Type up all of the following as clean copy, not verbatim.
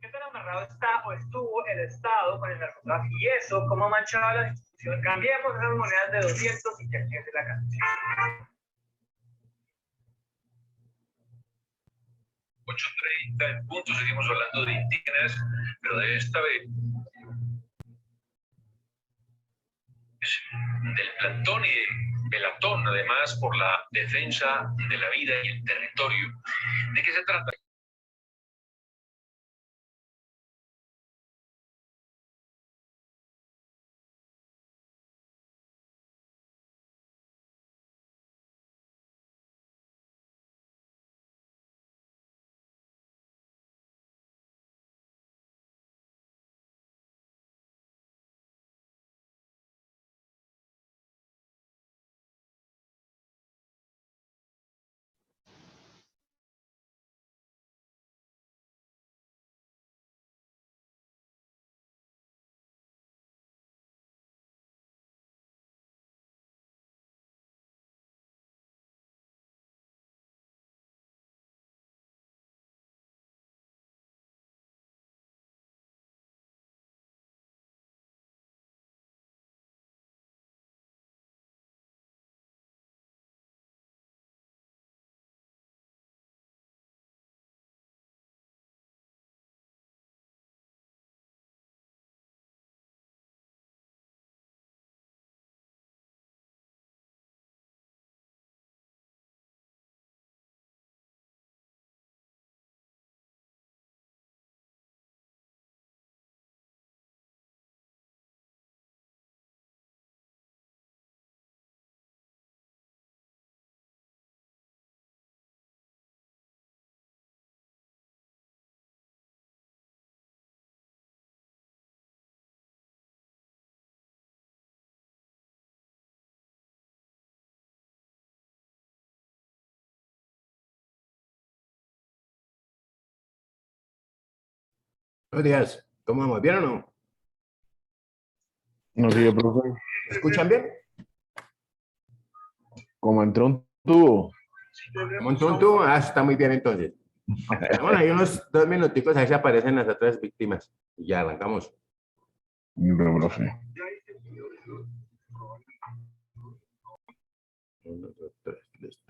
¿Qué tan amarrado está o estuvo el Estado con el narcotráfico? Y eso, ¿cómo ha manchado las instituciones? Cambiemos esas monedas de 200 y que empiece la canción. 8:30 en punto, seguimos hablando de indígenas, pero de esta vez del plantón y del pelatón, además por la defensa de la vida y el territorio. ¿De qué se trata? Buenos días, ¿cómo vamos? ¿Bien o no? No sé, profe, ¿Me escuchan bien? como entró un tubo. ¿Cómo entró un tubo? Ah, está muy bien entonces. Bueno, hay unos 2 minuticos, ahí se aparecen las otras víctimas. Y ya arrancamos. No, profe. 1, 2, 3, listo.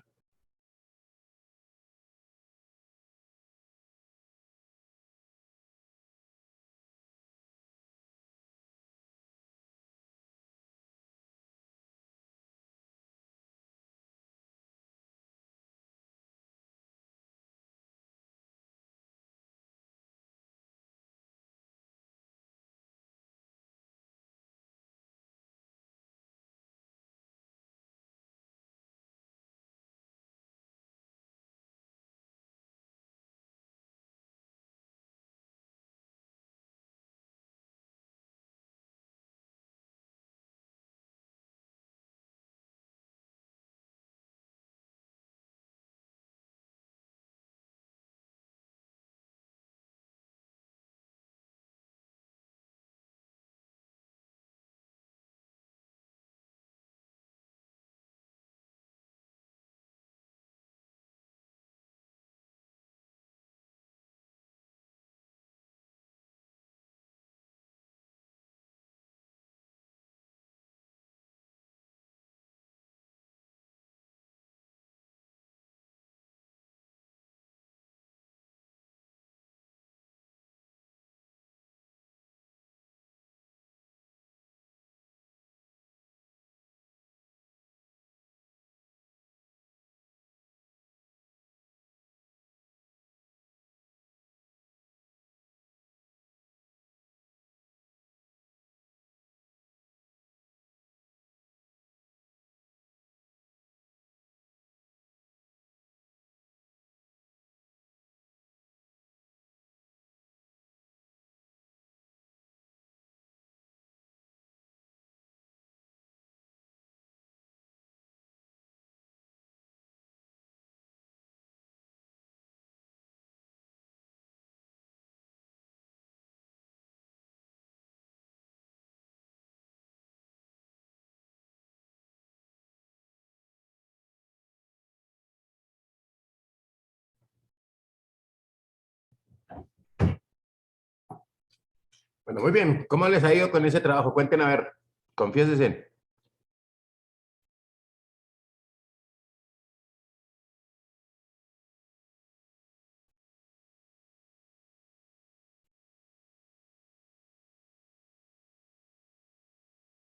Bueno, muy bien. ¿Cómo les ha ido con ese trabajo? Cuenten a ver. Confiésense.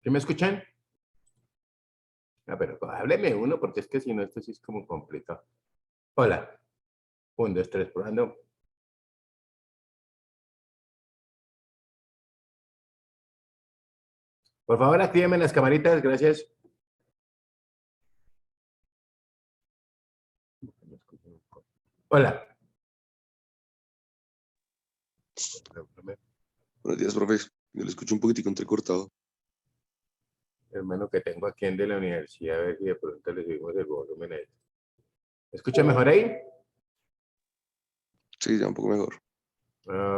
¿Sí me escuchan? Ah, pero hábleme uno, porque es que si no, esto sí es como complicado. Hola. 1, 2, 3, probando. Por favor, actívenme las camaritas, gracias. Hola. Buenos días, profe. Yo le escucho un poquitico entrecortado. Hermano que tengo aquí en de la universidad, a ver si de pronto le subimos el volumen a esto. ¿Me escucha mejor ahí? Sí, ya un poco mejor.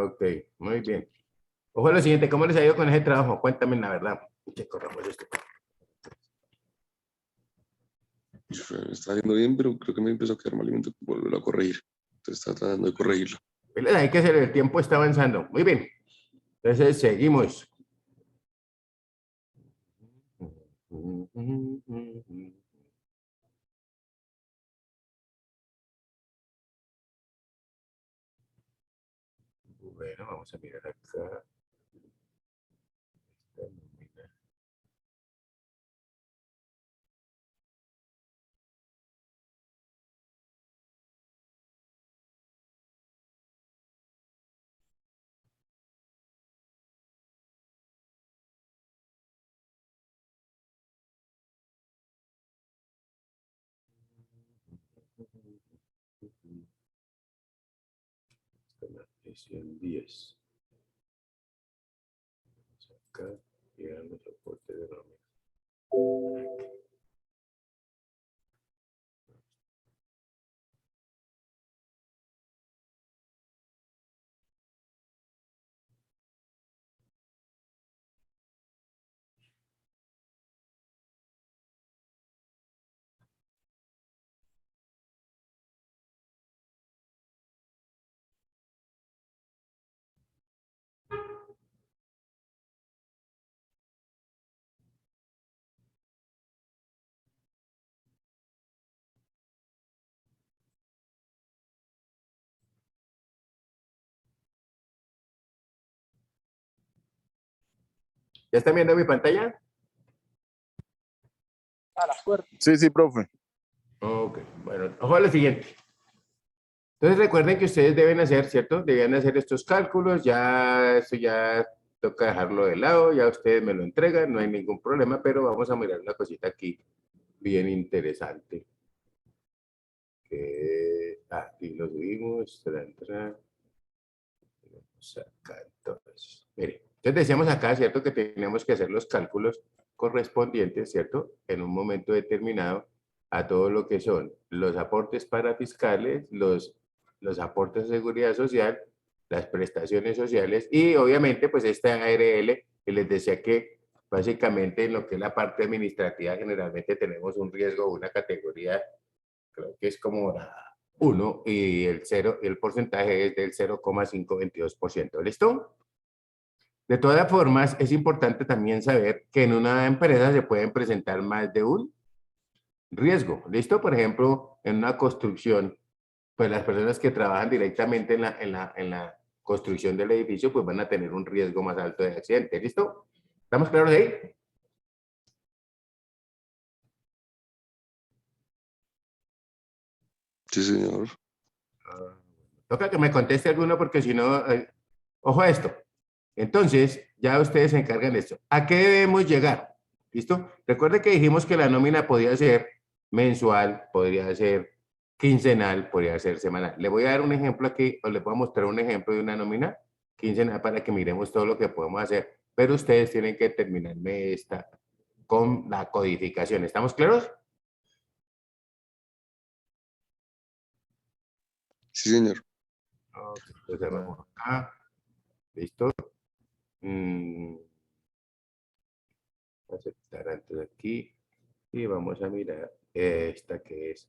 Ok, muy bien. Ojo a lo siguiente, ¿cómo les ha ido con ese trabajo? Cuéntame la verdad. Que corramos esto. Me está haciendo bien, pero creo que me empezó a quedar mal y me tengo que volverlo a corregir. Entonces está tratando de corregirlo. Hay que hacer, el tiempo está avanzando. Muy bien. Entonces, seguimos. Bueno, vamos a mirar acá. Sesión 10. Acá, llegan los soportes de nómina. ¿Ya están viendo mi pantalla? Sí, sí, profe. Ok, bueno, ojo a lo siguiente. Entonces recuerden que ustedes deben hacer, ¿cierto? Deben hacer estos cálculos, ya esto ya toca dejarlo de lado, ya ustedes me lo entregan, no hay ningún problema, pero vamos a mirar una cosita aquí bien interesante. Aquí lo subimos, vamos acá entonces. Mire, entonces decíamos acá, ¿cierto? Que tenemos que hacer los cálculos correspondientes, ¿cierto? En un momento determinado a todo lo que son los aportes parafiscales, los aportes de seguridad social, las prestaciones sociales y obviamente pues esta ARL que les decía que básicamente en lo que es la parte administrativa generalmente tenemos un riesgo, una categoría, creo que es como la 1 y el porcentaje es del 0,522%. ¿Listo? De todas formas, es importante también saber que en una empresa se pueden presentar más de un riesgo. ¿Listo? Por ejemplo, en una construcción, pues las personas que trabajan directamente en la construcción del edificio, pues van a tener un riesgo más alto de accidente. ¿Listo? ¿Estamos claros ahí? Sí, señor. Toca que me conteste alguno porque si no, ojo a esto. Entonces, ya ustedes se encargan de esto. ¿A qué debemos llegar? ¿Listo? Recuerde que dijimos que la nómina podía ser mensual, podría ser quincenal, podría ser semanal. Le voy a dar un ejemplo aquí, o les voy a mostrar un ejemplo de una nómina quincenal para que miremos todo lo que podemos hacer. Pero ustedes tienen que terminarme esta con la codificación. ¿Estamos claros? Sí, señor. Ok, entonces cerramos acá. ¿Listo? Mm, aceptar antes aquí. Y vamos a mirar esta que es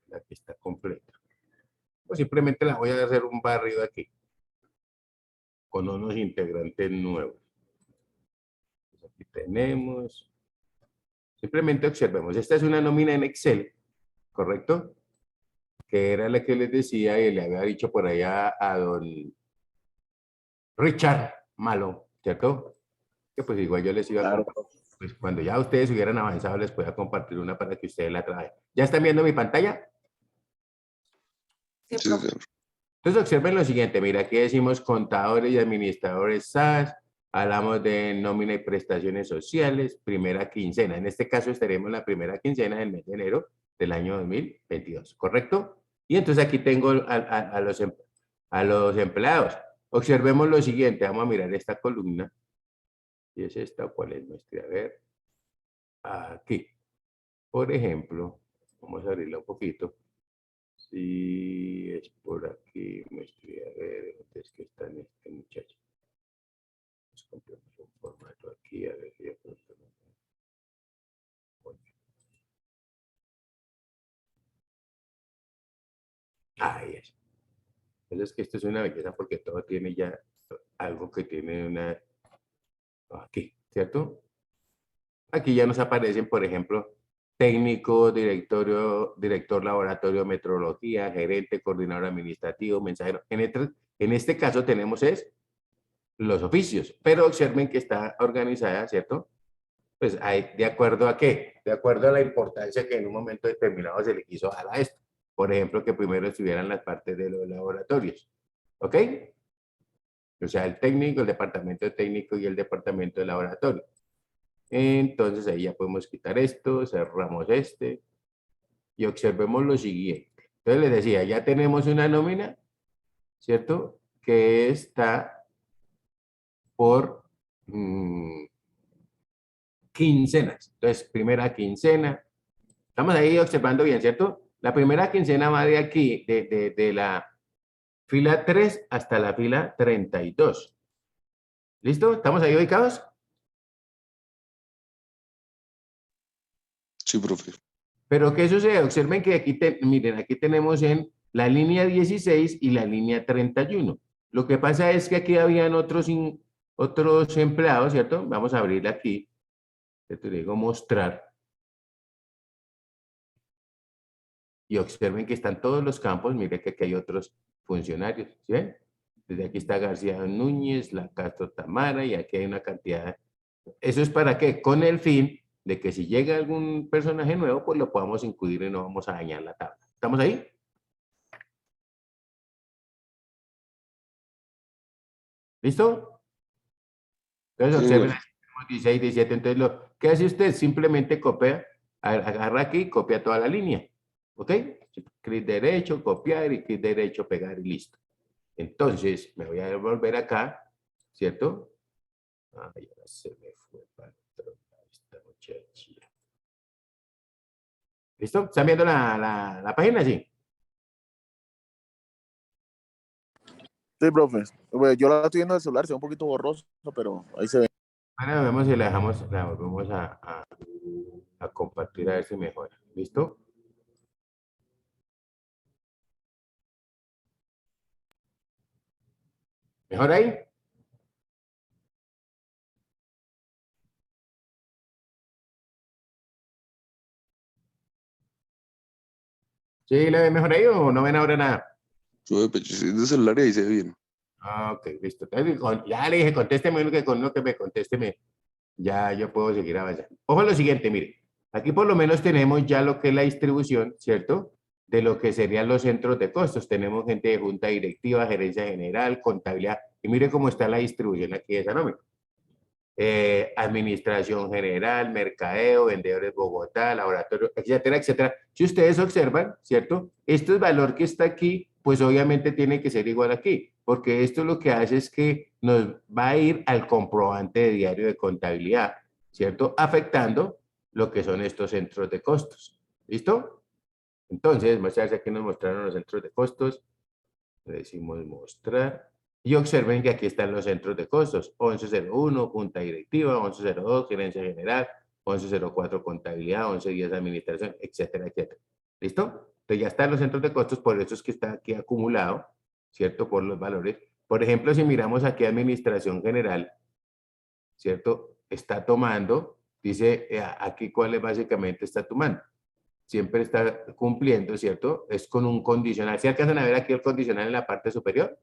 la que está completa. O simplemente la voy a hacer un barrido aquí. con unos integrantes nuevos. Aquí tenemos. Simplemente observemos. Esta es una nómina en Excel, ¿correcto? Que era la que les decía y le había dicho por allá a don Richard Malo, ¿cierto? Que pues igual yo les iba a compartir. Pues cuando ya ustedes hubieran avanzado, les voy a compartir una para que ustedes la trabajen. ¿Ya están viendo mi pantalla? Sí, señor. Entonces observen lo siguiente, mira, aquí decimos contadores y administradores SAS, hablamos de nómina y prestaciones sociales, primera quincena. En este caso estaremos en la primera quincena del mes de enero del año 2022, ¿correcto? Y entonces aquí tengo a los empleados. Observemos lo siguiente, vamos a mirar esta columna. ¿Y es esta o cuál es nuestra? A ver, aquí. Por ejemplo, vamos a abrirla un poquito. Si es por aquí, muestre, a ver, ¿dónde es que está este muchacho? Vamos a comprar un formato aquí, a ver si de pronto no. Ahí es. Entonces, que esto es una belleza porque todo tiene ya algo que tiene una... Aquí, ¿cierto? Aquí ya nos aparecen, por ejemplo, técnico, director laboratorio, metrología, gerente, coordinador administrativo, mensajero. En este caso tenemos los oficios, pero observen que está organizada, ¿cierto? Pues hay, ¿de acuerdo a qué? De acuerdo a la importancia que en un momento determinado se le quiso dar a esto. Por ejemplo, que primero estuvieran las partes de los laboratorios. ¿Ok? O sea, el técnico, el departamento técnico y el departamento de laboratorio. Entonces ahí ya podemos quitar esto, cerramos este y observemos lo siguiente. Entonces les decía, ya tenemos una nómina, ¿cierto? Que está por quincenas. Entonces, primera quincena. Estamos ahí observando bien, ¿cierto? La primera quincena va de aquí, de la fila 3 hasta la fila 32. ¿Listo? ¿Estamos ahí ubicados? Sí, profe. Pero ¿qué sucede? Observen que aquí, miren, aquí tenemos en la línea 16 y la línea 31. Lo que pasa es que aquí habían otros empleados, ¿cierto? Vamos a abrir aquí. Te digo mostrar. Y observen que están todos los campos. Miren que aquí hay otros funcionarios, ¿sí ven? Desde aquí está García Núñez, la Castro Tamara y aquí hay una cantidad. ¿Eso es para qué? Con el fin de que si llega algún personaje nuevo, pues lo podamos incluir y no vamos a dañar la tabla. ¿Estamos ahí? ¿Listo? Entonces, Sí, observen, señor. 16, 17. Entonces, ¿qué hace usted? Simplemente copia, agarra aquí y copia toda la línea. ¿Ok? Clic derecho, copiar y clic derecho, pegar y listo. Entonces, me voy a volver acá, ¿cierto? Ay, ahora se me fue patrón, esta muchachita. ¿Listo? ¿Están viendo la página? Sí. Sí, profe. Bueno, yo la estoy viendo en el celular, se ve un poquito borroso, pero ahí se ve. Ahora vemos si la volvemos a compartir a ver si mejora. ¿Listo? ¿Mejor ahí? ¿Sí la ven mejor ahí o no ven ahora nada? Yo de celular y ahí se ve bien. Ah, ok, listo. Ya le dije, contésteme uno que con uno que me contésteme. Ya yo puedo seguir avanzando. Ojo lo siguiente, mire. Aquí por lo menos tenemos ya lo que es la distribución, ¿cierto? De lo que serían los centros de costos. Tenemos gente de junta directiva, gerencia general, contabilidad. Y mire cómo está la distribución aquí de esa nómina. Administración general, mercadeo, vendedores Bogotá, laboratorio, etcétera, etcétera. Si ustedes observan, ¿cierto? Este valor que está aquí, pues obviamente tiene que ser igual aquí, porque esto lo que hace es que nos va a ir al comprobante de diario de contabilidad, ¿cierto? Afectando lo que son estos centros de costos. ¿Listo? Entonces, muchas aquí nos mostraron los centros de costos. Le decimos mostrar. Y observen que aquí están los centros de costos. 1101, junta directiva, 1102, gerencia general, 1104, contabilidad, 1110, administración, etcétera, etcétera. ¿Listo? Entonces ya están los centros de costos, por eso es que está aquí acumulado, ¿cierto? Por los valores. Por ejemplo, si miramos aquí Administración General, ¿cierto? Está tomando, dice aquí cuál básicamente está tomando. Siempre está cumpliendo, ¿cierto? Es con un condicional. ¿Sí alcanzan a ver aquí el condicional en la parte superior?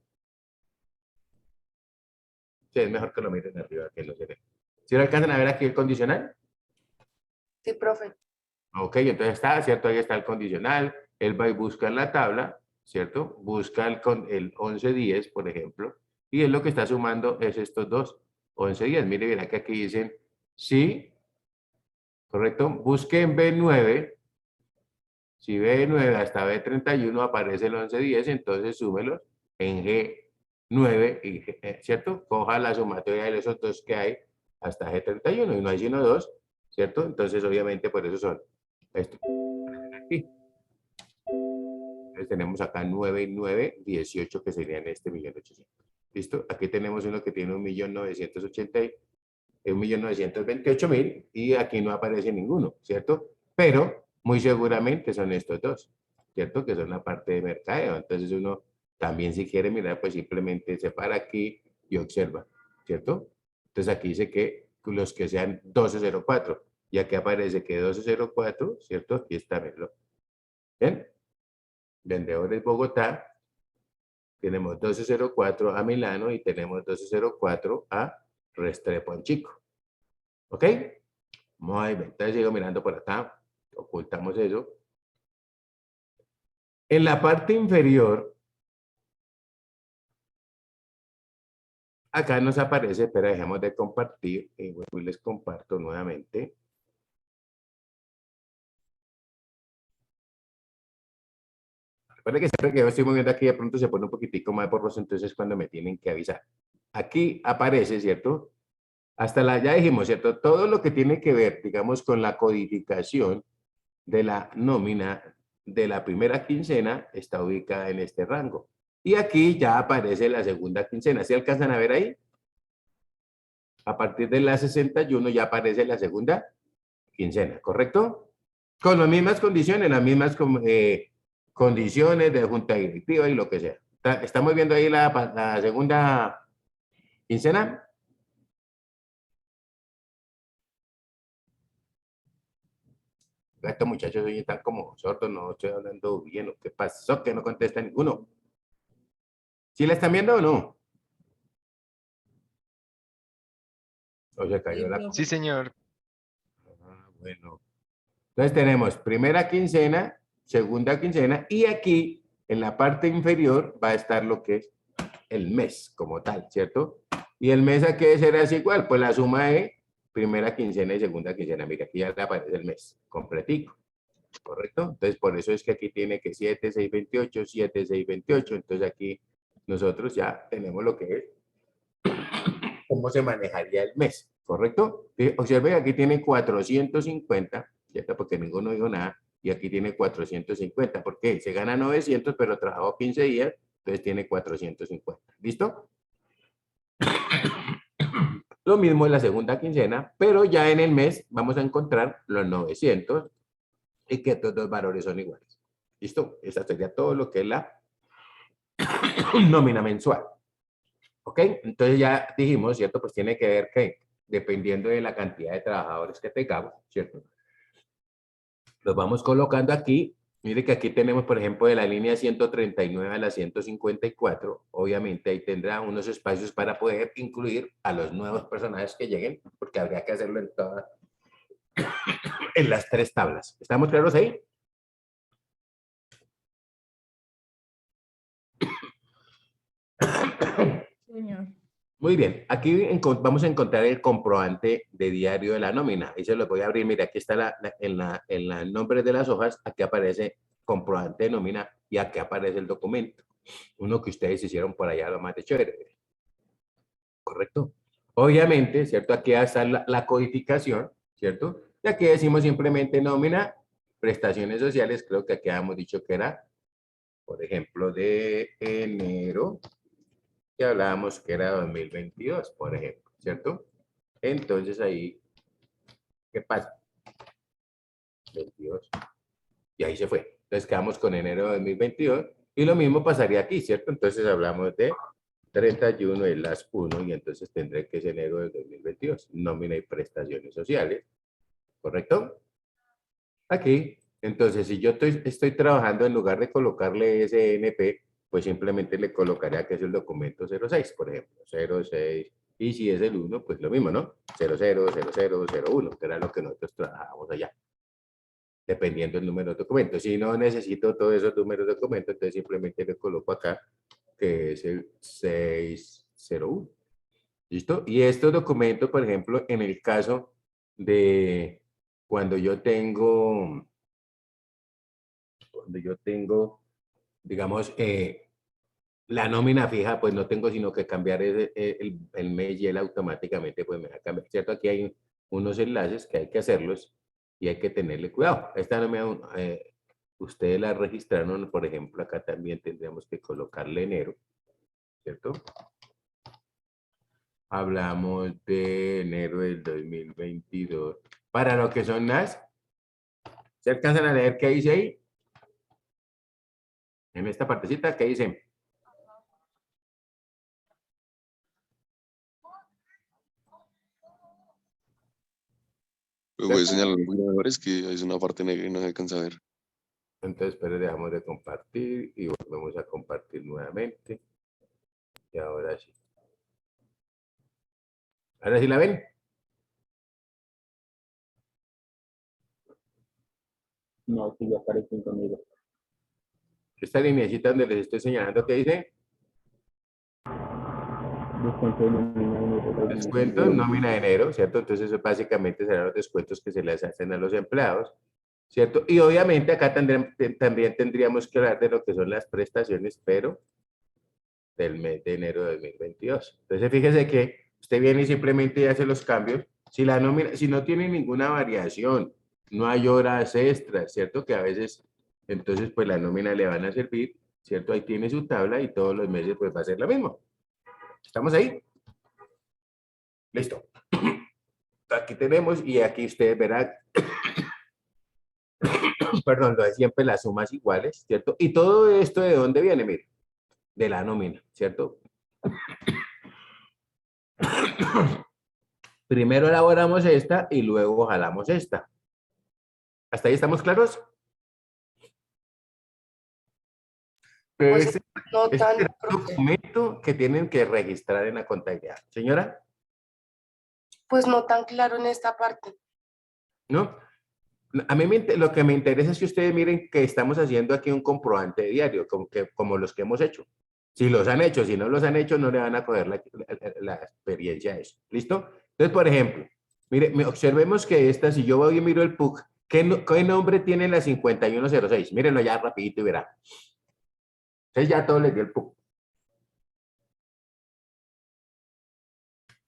Sí, es mejor que lo miren arriba, que no se ve. ¿Sí lo alcanzan a ver aquí el condicional? Sí, profe. Ok, entonces está, ¿cierto? Ahí está el condicional. Él va y busca en la tabla, ¿cierto? Busca el 11-10, por ejemplo. Y él lo que está sumando es estos dos, 11-10. Mire, verá que aquí dicen, sí, correcto. Busque en B9. Si B9 hasta B31 aparece el 11-10, entonces súmelos en G9, y ¿cierto? Coja la sumatoria de esos dos que hay hasta G31, y no hay sino dos, ¿cierto? Entonces, obviamente, por eso son estos. Aquí. Entonces, tenemos acá 9 y 9, 18, que serían 1.800.000. ¿Listo? Aquí tenemos uno que tiene 1.928.000, y aquí no aparece ninguno, ¿cierto? Pero muy seguramente son estos dos, ¿cierto? Que son la parte de mercadeo. Entonces uno también, si quiere mirar, pues simplemente se para aquí y observa, ¿cierto? Entonces aquí dice que los que sean 1204, y aquí aparece que 1204, ¿cierto? Aquí está, verlo. ¿Bien? Vendedores Bogotá, tenemos 1204 a Milano y tenemos 1204 a Restrepo Chico. ¿Ok? Muy bien. Entonces sigo mirando por acá. Ocultamos eso. En la parte inferior, acá nos aparece, pero dejemos de compartir. Y vuelvo y les comparto nuevamente. Recuerden que siempre que yo estoy moviendo aquí, de pronto se pone un poquitico más borroso, entonces cuando me tienen que avisar. Aquí aparece, ¿cierto? Ya dijimos, ¿cierto? Todo lo que tiene que ver, digamos, con la codificación de la nómina de la primera quincena está ubicada en este rango. Y aquí ya aparece la segunda quincena. ¿Sí alcanzan a ver ahí? A partir de la 61 ya aparece la segunda quincena, ¿correcto? Con las mismas condiciones, condiciones de junta directiva y lo que sea. ¿Estamos viendo ahí la segunda quincena? Estos muchachos hoy están como sordos, no estoy hablando bien. ¿Qué pasó? Que no contesta ninguno. ¿Sí la están viendo o no? ¿O se cayó la... Sí, señor. Bueno. Entonces tenemos primera quincena, segunda quincena, y aquí en la parte inferior va a estar lo que es el mes como tal, ¿cierto? Y el mes a qué será igual, pues la suma de primera quincena y segunda quincena. Mira, aquí ya le aparece el mes completico, ¿correcto? Entonces por eso es que aquí tiene que 7, 6, 28, 7, 6, 28. Entonces aquí nosotros ya tenemos lo que es cómo se manejaría el mes, ¿correcto? Observe, aquí tiene 450, ¿cierto? Porque ninguno dijo nada, y aquí tiene 450. ¿Por qué? Se gana 900, pero trabajó 15 días, entonces tiene 450. ¿Listo? Lo mismo en la segunda quincena, pero ya en el mes vamos a encontrar los 900 y que estos dos valores son iguales. ¿Listo? Esa sería todo lo que es la nómina mensual. ¿Ok? Entonces ya dijimos, ¿cierto? Pues tiene que ver que dependiendo de la cantidad de trabajadores que tengamos, ¿cierto? Los vamos colocando aquí. Mire que aquí tenemos, por ejemplo, de la línea 139 a la 154. Obviamente ahí tendrá unos espacios para poder incluir a los nuevos personajes que lleguen, porque habría que hacerlo en las tres tablas. ¿Estamos claros ahí? Señor. Muy bien, aquí vamos a encontrar el comprobante de diario de la nómina. Y se lo voy a abrir. Mira, aquí está el nombre de las hojas. Aquí aparece comprobante de nómina y aquí aparece el documento. Uno que ustedes hicieron por allá, lo más de chévere. ¿Correcto? Obviamente, ¿cierto? Aquí está la codificación, ¿cierto? Y aquí decimos simplemente nómina, prestaciones sociales. Creo que aquí habíamos dicho que era, por ejemplo, de enero, que hablábamos que era 2022, por ejemplo, ¿cierto? Entonces ahí, ¿qué pasa? 22. Y ahí se fue. Entonces quedamos con enero de 2022 y lo mismo pasaría aquí, ¿cierto? Entonces hablamos de 31 es las 1 y entonces tendré que ser enero del 2022. Nómina y prestaciones sociales. ¿Correcto? Aquí. Entonces, si yo estoy trabajando, en lugar de colocarle SNP, pues simplemente le colocaría que es el documento 06, por ejemplo. 06. Y si es el 1, pues lo mismo, ¿no? 000001, que era lo que nosotros trabajábamos allá. Dependiendo del número de documentos. Si no necesito todos esos números de documentos, entonces simplemente le coloco acá que es el 601. ¿Listo? Y estos documentos, por ejemplo, en el caso de cuando yo tengo, digamos, la nómina fija, pues no tengo sino que cambiar el mes y él automáticamente pues me va a cambiar, ¿cierto? Aquí hay unos enlaces que hay que hacerlos y hay que tenerle cuidado. Esta nómina, ustedes la registraron, por ejemplo, acá también tendríamos que colocarle enero, ¿cierto? Hablamos de enero del 2022. Para lo que son las, ¿se alcanzan a leer qué dice ahí? En esta partecita, ¿qué dice? Pero voy a señalar un poquito mejor, es que es una parte negra y no se alcanza a ver. Entonces, pero dejamos de compartir y volvemos a compartir nuevamente. Y ahora sí. ¿Ahora sí la ven? No, sí, ya aparecen conmigo. Esta lineacita donde les estoy señalando, ¿qué dice? Descuento de nómina de enero. Descuentos, nómina de enero, ¿cierto? Entonces, eso básicamente serán los descuentos que se les hacen a los empleados, ¿cierto? Y obviamente acá también tendríamos que hablar de lo que son las prestaciones, pero del mes de enero de 2022. Entonces, fíjese que usted viene y simplemente hace los cambios. Si la nómina, si no tiene ninguna variación, no hay horas extras, ¿cierto? Que a veces, entonces, pues la nómina le van a servir, ¿cierto? Ahí tiene su tabla y todos los meses, pues va a ser lo mismo. ¿Estamos ahí? Listo. Aquí tenemos y aquí ustedes verán, perdón, lo de siempre las sumas iguales, ¿cierto? Y todo esto, ¿de dónde viene? Mire, de la nómina, ¿cierto? Primero elaboramos esta y luego jalamos esta. ¿Hasta ahí estamos claros? Pues Este no es tan, el profe. documento que tienen que registrar en la contabilidad. Señora, Pues no tan claro en esta parte. ¿no? A mí lo que me interesa es que ustedes miren que estamos haciendo aquí un comprobante diario, como los que hemos hecho. Si los han hecho, si no los han hecho, no le van a coger la experiencia a eso. ¿Listo? Entonces, por ejemplo, mire, observemos que esta, si yo voy y miro el PUC, ¿qué nombre tiene la 5106? Mírenlo ya rapidito y verán. Entonces ya todo les dio el PUC.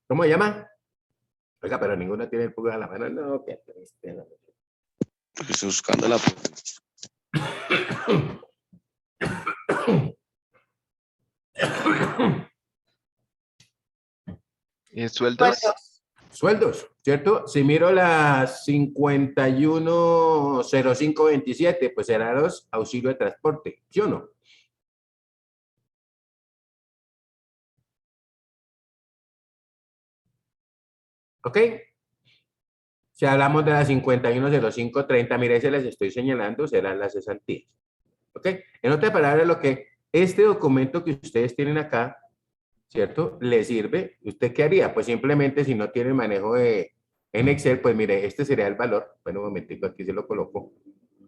¿Cómo se llama? Oiga, pero ninguno tiene el PUC a la mano. No, qué triste. No. Estoy buscando la. ¿Sueldos? Sueldos, ¿cierto? Si miro las 510527, pues serán los auxilios de transporte, ¿sí o no? ¿Ok? Si hablamos de las 510530, mira, ahí se les estoy señalando, serán las cesantías. ¿Ok? En otras palabras, lo que este documento que ustedes tienen acá, ¿cierto? ¿Le sirve? ¿Usted qué haría? Pues simplemente si no tiene manejo en Excel, pues mire, este sería el valor. Bueno, un momentico, aquí se lo coloco.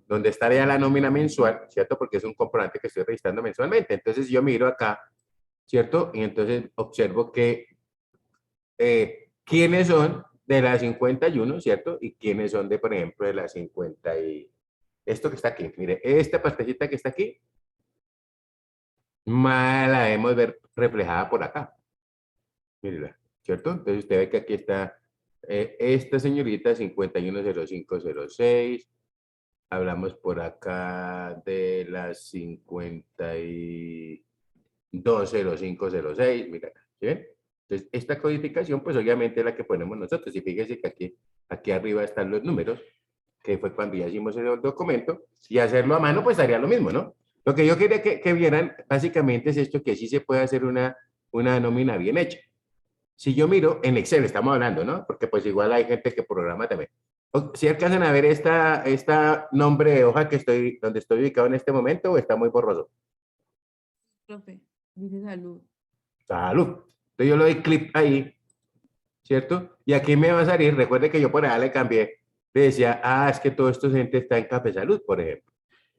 Donde estaría la nómina mensual, ¿cierto? Porque es un comprobante que estoy registrando mensualmente. Entonces yo miro acá, ¿cierto? Y entonces observo que quiénes son de la 51, ¿cierto? Y quiénes son de, por ejemplo, de la 50 y... Esto que está aquí, mire, esta partecita que está aquí, la debemos ver reflejada por acá. Mírela, ¿cierto? Entonces usted ve que aquí está esta señorita 510506. Hablamos por acá de las 520506. Mira acá, ¿sí ven? Entonces, esta codificación, pues obviamente es la que ponemos nosotros. Y fíjese que aquí arriba están los números, que fue cuando ya hicimos el documento, y hacerlo a mano, pues haría lo mismo, ¿no? Lo que yo quería que vieran, básicamente, es esto, que sí se puede hacer una una nómina bien hecha. Si yo miro en Excel, estamos hablando, ¿no? Porque pues igual hay gente que programa también. Si alcanzan a ver esta nombre de hoja que donde estoy ubicado en este momento, o está muy borroso. Profe, dice salud. Salud. Entonces yo le doy clic ahí, ¿cierto? Y aquí me va a salir, recuerde que yo por allá le cambié, le decía, es que todo esto gente está en Café Salud, por ejemplo,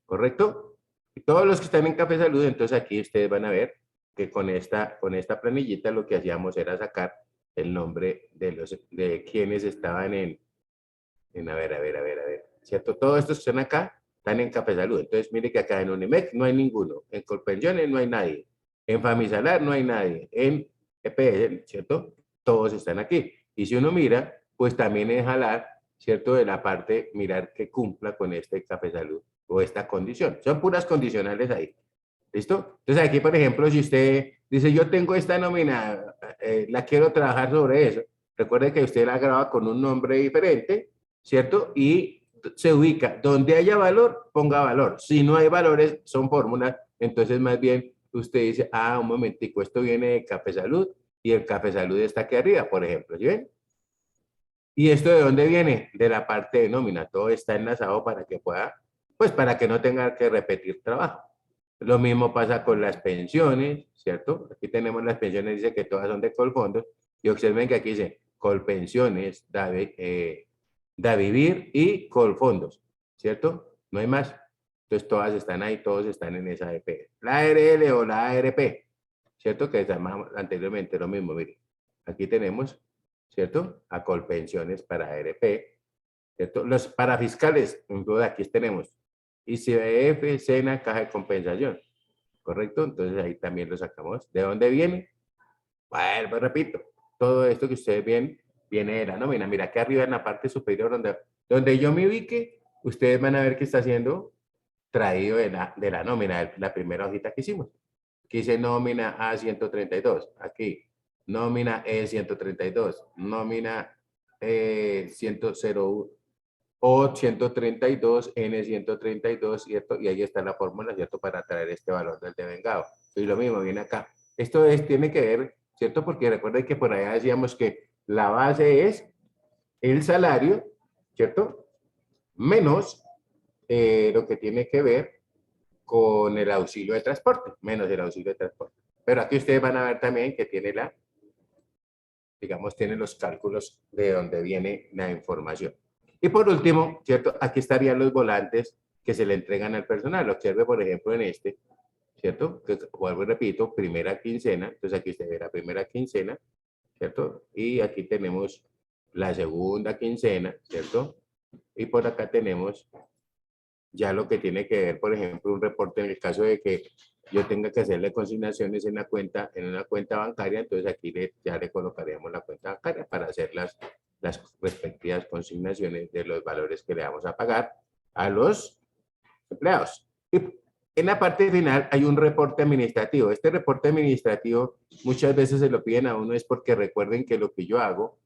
¿correcto? Y todos los que están en Café Salud, entonces aquí ustedes van a ver que con esta planillita lo que hacíamos era sacar el nombre de quienes estaban a ver, ¿cierto? Todos estos que están acá están en Café Salud. Entonces, mire que acá en Unimed no hay ninguno, en Colpensiones no hay nadie, en Famisalar no hay nadie, en EPS, ¿cierto? Todos están aquí. Y si uno mira, pues también es jalar, ¿cierto? De la parte, mirar que cumpla con este Café Salud o esta condición. Son puras condicionales ahí. ¿Listo? Entonces aquí, por ejemplo, si usted dice, yo tengo esta nómina, la quiero trabajar sobre eso, recuerde que usted la graba con un nombre diferente, ¿cierto? Y se ubica. Donde haya valor, ponga valor. Si no hay valores, son fórmulas. Entonces, más bien, usted dice, un momentico, esto viene de Café Salud y el Café Salud está aquí arriba, por ejemplo, ¿sí ven? ¿Y esto de dónde viene? De la parte de nómina. Todo está enlazado para que pueda, pues para que no tenga que repetir trabajo. Lo mismo pasa con las pensiones, ¿cierto? Aquí tenemos las pensiones, dice que todas son de Colfondos. Y observen que aquí dice Colpensiones, da vivir y Colfondos, ¿cierto? No hay más. Entonces todas están ahí, todos están en esa AEP. La ARL o la ARP, ¿cierto? Que llamamos anteriormente lo mismo, miren. Aquí tenemos, ¿cierto? A Colpensiones para ARP, ¿cierto? Los parafiscales, aquí tenemos ICBF, SENA, Caja de Compensación, ¿correcto? Entonces ahí también lo sacamos. ¿De dónde viene? Bueno, pues repito, todo esto que ustedes ven viene de la nómina. Mira, aquí arriba en la parte superior donde yo me ubique, ustedes van a ver que está siendo traído de la nómina, de la primera hojita que hicimos. Aquí dice nómina A132, aquí, nómina E132, nómina 101 o 132, N132, ¿cierto? Y ahí está la fórmula, ¿cierto? Para traer este valor del devengado. Y lo mismo viene acá. Esto tiene que ver, ¿cierto? Porque recuerden que por allá decíamos que la base es el salario, ¿cierto? Menos lo que tiene que ver con el auxilio de transporte, menos el auxilio de transporte. Pero aquí ustedes van a ver también que tiene digamos, tiene los cálculos de donde viene la información. Y por último, ¿cierto? Aquí estarían los volantes que se le entregan al personal. Observe, por ejemplo, en este, ¿cierto? Que vuelvo y repito, primera quincena. Entonces aquí usted ve la primera quincena, ¿cierto? Y aquí tenemos la segunda quincena, ¿cierto? Y por acá tenemos ya lo que tiene que ver, por ejemplo, un reporte en el caso de que yo tenga que hacerle consignaciones en una cuenta bancaria, entonces aquí ya le colocaríamos la cuenta bancaria para hacer las respectivas consignaciones de los valores que le vamos a pagar a los empleados. Y en la parte final hay un reporte administrativo. Este reporte administrativo muchas veces se lo piden a uno es porque recuerden que lo que yo hago,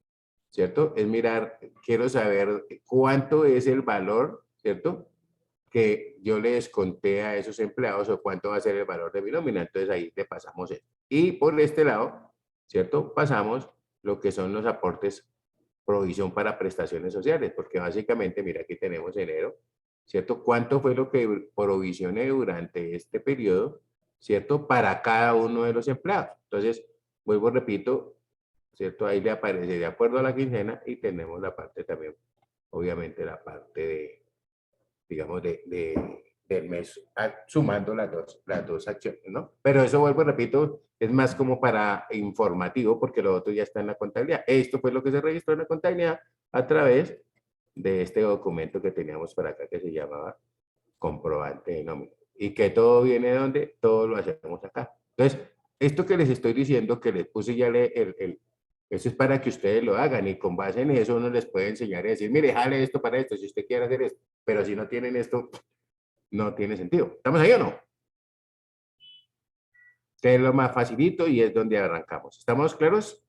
¿cierto? Es mirar, quiero saber cuánto es el valor, ¿cierto? Que yo le desconté a esos empleados o cuánto va a ser el valor de mi nómina. Entonces ahí le pasamos esto. Y por este lado, ¿cierto? Pasamos lo que son los aportes provisión para prestaciones sociales, porque básicamente, mira, aquí tenemos enero, ¿cierto? ¿Cuánto fue lo que provisioné durante este periodo, ¿cierto? Para cada uno de los empleados. Entonces, vuelvo, repito, ¿cierto? Ahí le aparece de acuerdo a la quincena y tenemos la parte también, obviamente, la parte de digamos, del mes, sumando las dos acciones, ¿no? Pero eso, vuelvo y repito, es más como para informativo, porque lo otro ya está en la contabilidad. Esto fue lo que se registró en la contabilidad a través de este documento que teníamos para acá que se llamaba comprobante de nómina. Y que todo viene de donde, todo lo hacemos acá. Entonces, esto que les estoy diciendo, que les puse ya eso es para que ustedes lo hagan y con base en eso uno les puede enseñar y decir, mire, jale esto para esto, si usted quiere hacer esto. Pero si no tienen esto, no tiene sentido. ¿Estamos ahí o no? Este es lo más facilito y es donde arrancamos. ¿Estamos claros?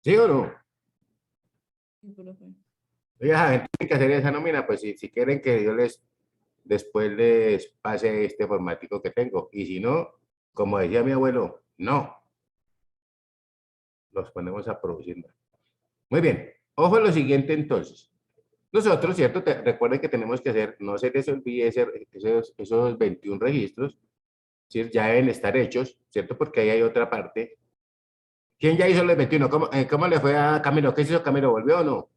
¿Sí o no? Sí, profe. Oiga, tienen que hacer esa nómina, pues si quieren que yo después les pase este formático que tengo. Y si no, como decía mi abuelo, no, los ponemos a producir. Muy bien, ojo a lo siguiente entonces. Nosotros, ¿cierto? Recuerden que tenemos que hacer, no se les olvide esos 21 registros, ¿sí? Ya deben estar hechos, ¿cierto? Porque ahí hay otra parte. ¿Quién ya hizo los 21? ¿Cómo le fue a Camilo? ¿Qué hizo Camilo? ¿Volvió o no?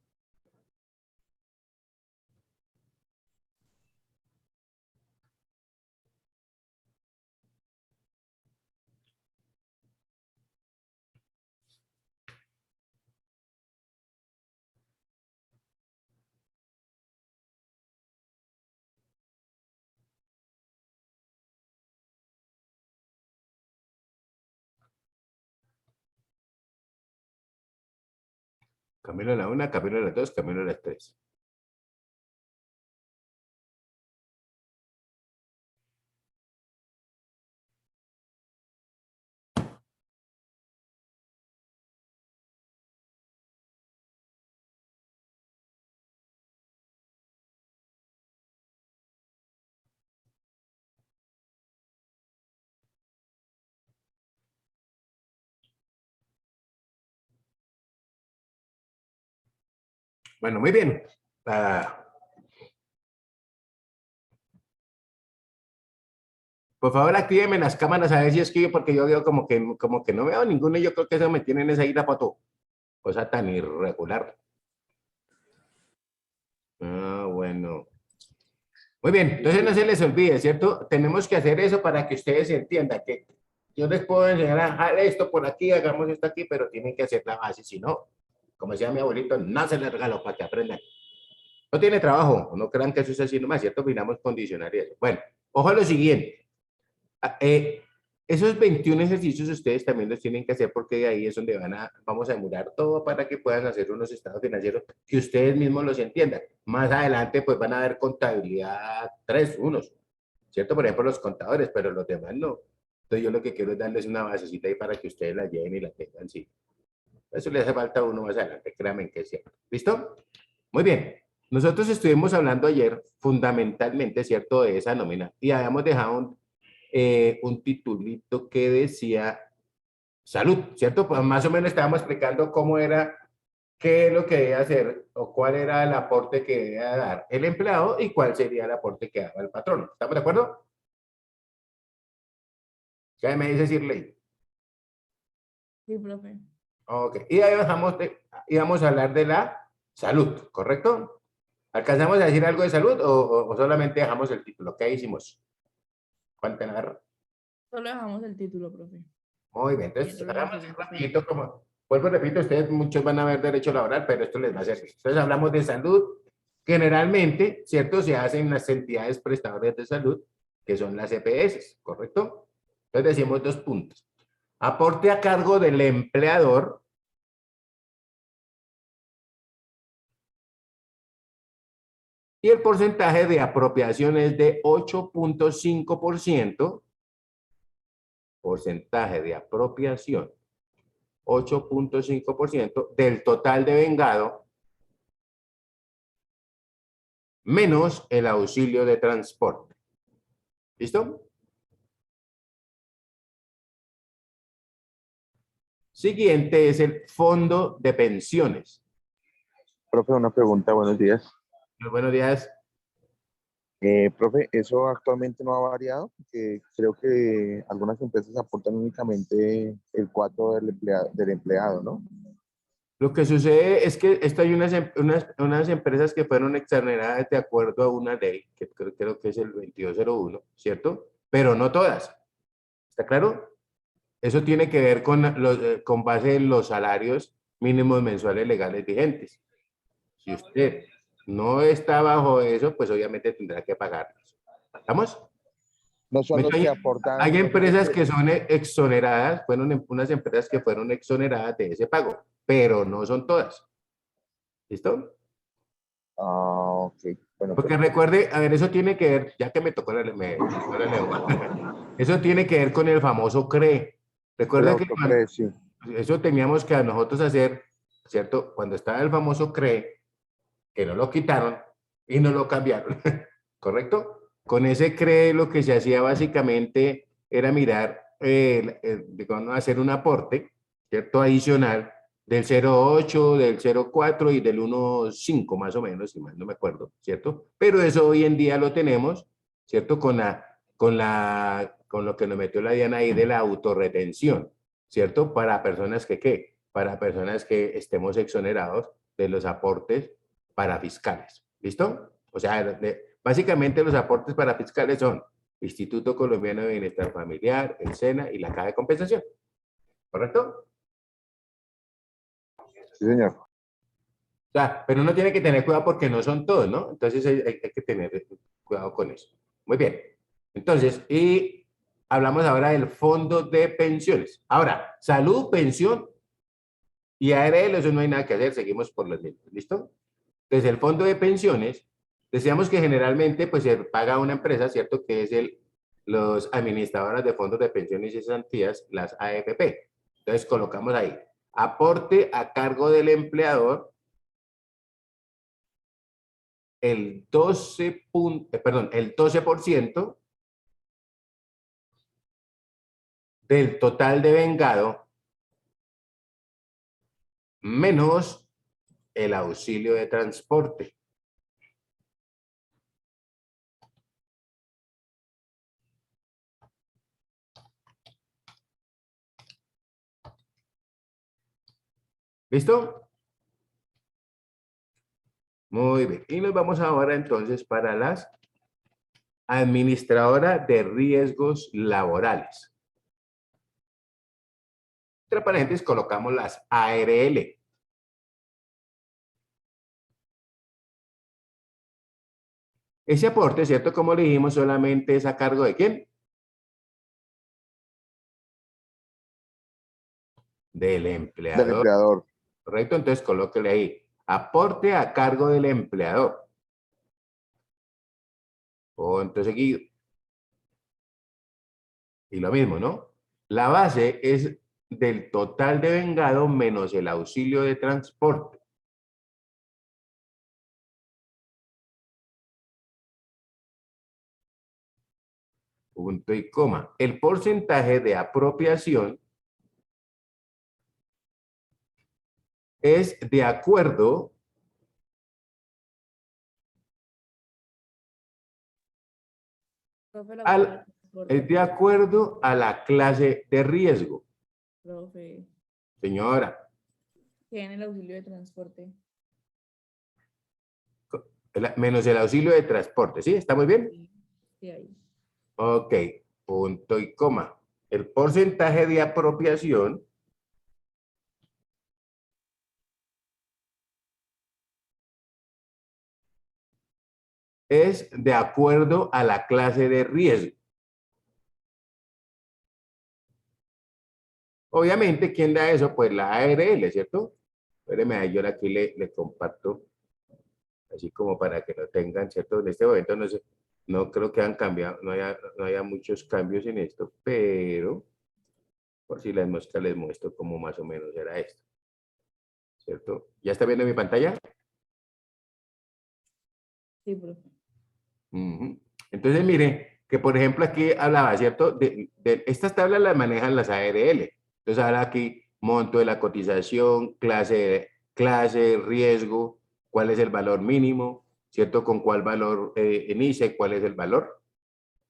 Camilo a la 1, Camilo a las 2, Camilo a las 3. Bueno, muy bien. Por favor, actívenme las cámaras a ver si escribo, porque yo veo como que no veo ninguno y yo creo que eso me tienen esa ira foto. Cosa tan irregular. Ah, bueno. Muy bien, entonces no se les olvide, ¿cierto? Tenemos que hacer eso para que ustedes entiendan que yo les puedo enseñar a dejar esto por aquí, hagamos esto aquí, pero tienen que hacer la base, si no, como decía mi abuelito, no se les regalo para que aprendan. No tiene trabajo, no crean que eso es así nomás, ¿cierto? Miramos condicionar y eso. Bueno, ojo a lo siguiente. Ah, esos 21 ejercicios ustedes también los tienen que hacer porque de ahí es donde vamos a emular todo para que puedan hacer unos estados financieros que ustedes mismos los entiendan. Más adelante pues van a ver contabilidad 3, unos, ¿cierto? Por ejemplo los contadores, pero los demás no. Entonces yo lo que quiero es darles una basecita ahí para que ustedes la lleven y la tengan, sí. Eso le hace falta a uno más adelante, créanme que es cierto. ¿Listo? Muy bien. Nosotros estuvimos hablando ayer fundamentalmente, ¿cierto?, de esa nómina y habíamos dejado un titulito que decía salud, ¿cierto? Pues más o menos estábamos explicando cómo era, qué es lo que debía hacer o cuál era el aporte que debía dar el empleado y cuál sería el aporte que daba el patrón. ¿Estamos de acuerdo? ¿Qué me dice Sirley? Sí, profe. Ok, y ahí íbamos a hablar de la salud, ¿correcto? ¿Alcanzamos a decir algo de salud o solamente dejamos el título? ¿Qué hicimos? ¿Cuánto agarra? Solo dejamos el título, profe. Muy bien, Y entonces eso lo hagamos siguiente rapidito como, vuelvo y repito, ustedes muchos van a ver derecho laboral, pero esto les va a servir. Entonces hablamos de salud, generalmente, ¿cierto? Se hacen las entidades prestadoras de salud, que son las EPS, ¿correcto? Entonces decimos 2 puntos. Aporte a cargo del empleador, y el porcentaje de apropiación es de 8.5%, porcentaje de apropiación 8.5% del total de vengado, menos el auxilio de transporte. ¿Listo? Siguiente es el fondo de pensiones. Profe, una pregunta, buenos días. Buenos días. Profe, ¿eso actualmente no ha variado? Porque creo que algunas empresas aportan únicamente el 4 del empleado, ¿no? Lo que sucede es que esto hay unas empresas que fueron exoneradas de acuerdo a una ley, que creo que es el 2201, ¿cierto? Pero no todas. ¿Está claro? Eso tiene que ver con base en los salarios mínimos mensuales legales vigentes. Si usted no está bajo eso, pues obviamente tendrá que pagarlos. ¿Estamos? No son los que aportan, Hay no son los empresas que... que son exoneradas, fueron unas empresas que fueron exoneradas de ese pago, pero no son todas. ¿Listo? Ah, ok. Bueno, Porque perfecto. recuerde, a ver, eso tiene que ver, ya que me tocó me tocó la lengua, eso tiene que ver con el famoso CRE. El Recuerda que autocree, sí. eso teníamos que a nosotros hacer, ¿cierto? Cuando estaba el famoso CRE, que no lo quitaron y no lo cambiaron, ¿correcto? Con ese CRE lo que se hacía básicamente era mirar, digamos, hacer un aporte, ¿cierto? Adicional del 0,8, del 0,4 y del 1,5 más o menos, si mal no me acuerdo, ¿cierto? Pero eso hoy en día lo tenemos, ¿cierto? Con lo que nos metió la Diana ahí de la autorretención, ¿cierto? Para personas que, ¿qué? Para personas que estemos exonerados de los aportes parafiscales, ¿listo? O sea, básicamente los aportes parafiscales son Instituto Colombiano de Bienestar Familiar, el SENA y la Caja de Compensación, ¿correcto? Sí, señor. O sea, pero uno tiene que tener cuidado porque no son todos, ¿no? Entonces hay que tener cuidado con eso. Muy bien. Entonces, y hablamos ahora del fondo de pensiones. Ahora, salud, pensión y ARL, eso no hay nada que hacer, seguimos por los mismos, ¿listo? Entonces, el fondo de pensiones, decíamos que generalmente pues se paga a una empresa, ¿cierto? Que es los administradores de fondos de pensiones y cesantías, las AFP. Entonces, colocamos ahí, aporte a cargo del empleador, el 12% del total de vengado menos el auxilio de transporte. ¿Listo? Muy bien. Y nos vamos ahora entonces para las administradoras de riesgos laborales. Entre paréntesis colocamos las ARL. Ese aporte, ¿cierto? Como le dijimos, solamente es a cargo de ¿quién? Del empleador. Del empleador. ¿Correcto? Entonces colóquele ahí. Aporte a cargo del empleador. Punto seguido. Y lo mismo, ¿no? La base es del total de vengado menos el auxilio de transporte. Punto y coma. El porcentaje de apropiación es de acuerdo Profe, la al, parte de transporte. es de acuerdo a la clase de riesgo. Profe, Señora, tiene el auxilio de transporte. menos el auxilio de transporte, ¿sí? ¿Está muy bien? Sí, sí, ahí. Ok, punto y coma. El porcentaje de apropiación es de acuerdo a la clase de riesgo. Obviamente, ¿quién da eso? Pues la ARL, ¿cierto? Espéreme, ahí yo aquí le comparto, así como para que lo tengan, ¿cierto? En este momento no sé, no creo que han cambiado, no haya muchos cambios en esto, pero por si les muestro cómo más o menos era esto, ¿cierto? ¿Ya está viendo mi pantalla? Sí, profe. Ujú. Entonces, mire, que por ejemplo aquí hablaba, ¿cierto? Estas tablas las manejan las ARL. Entonces, habla aquí monto de la cotización, clase, riesgo, cuál es el valor mínimo, ¿cierto? Con cuál valor inicia y cuál es el valor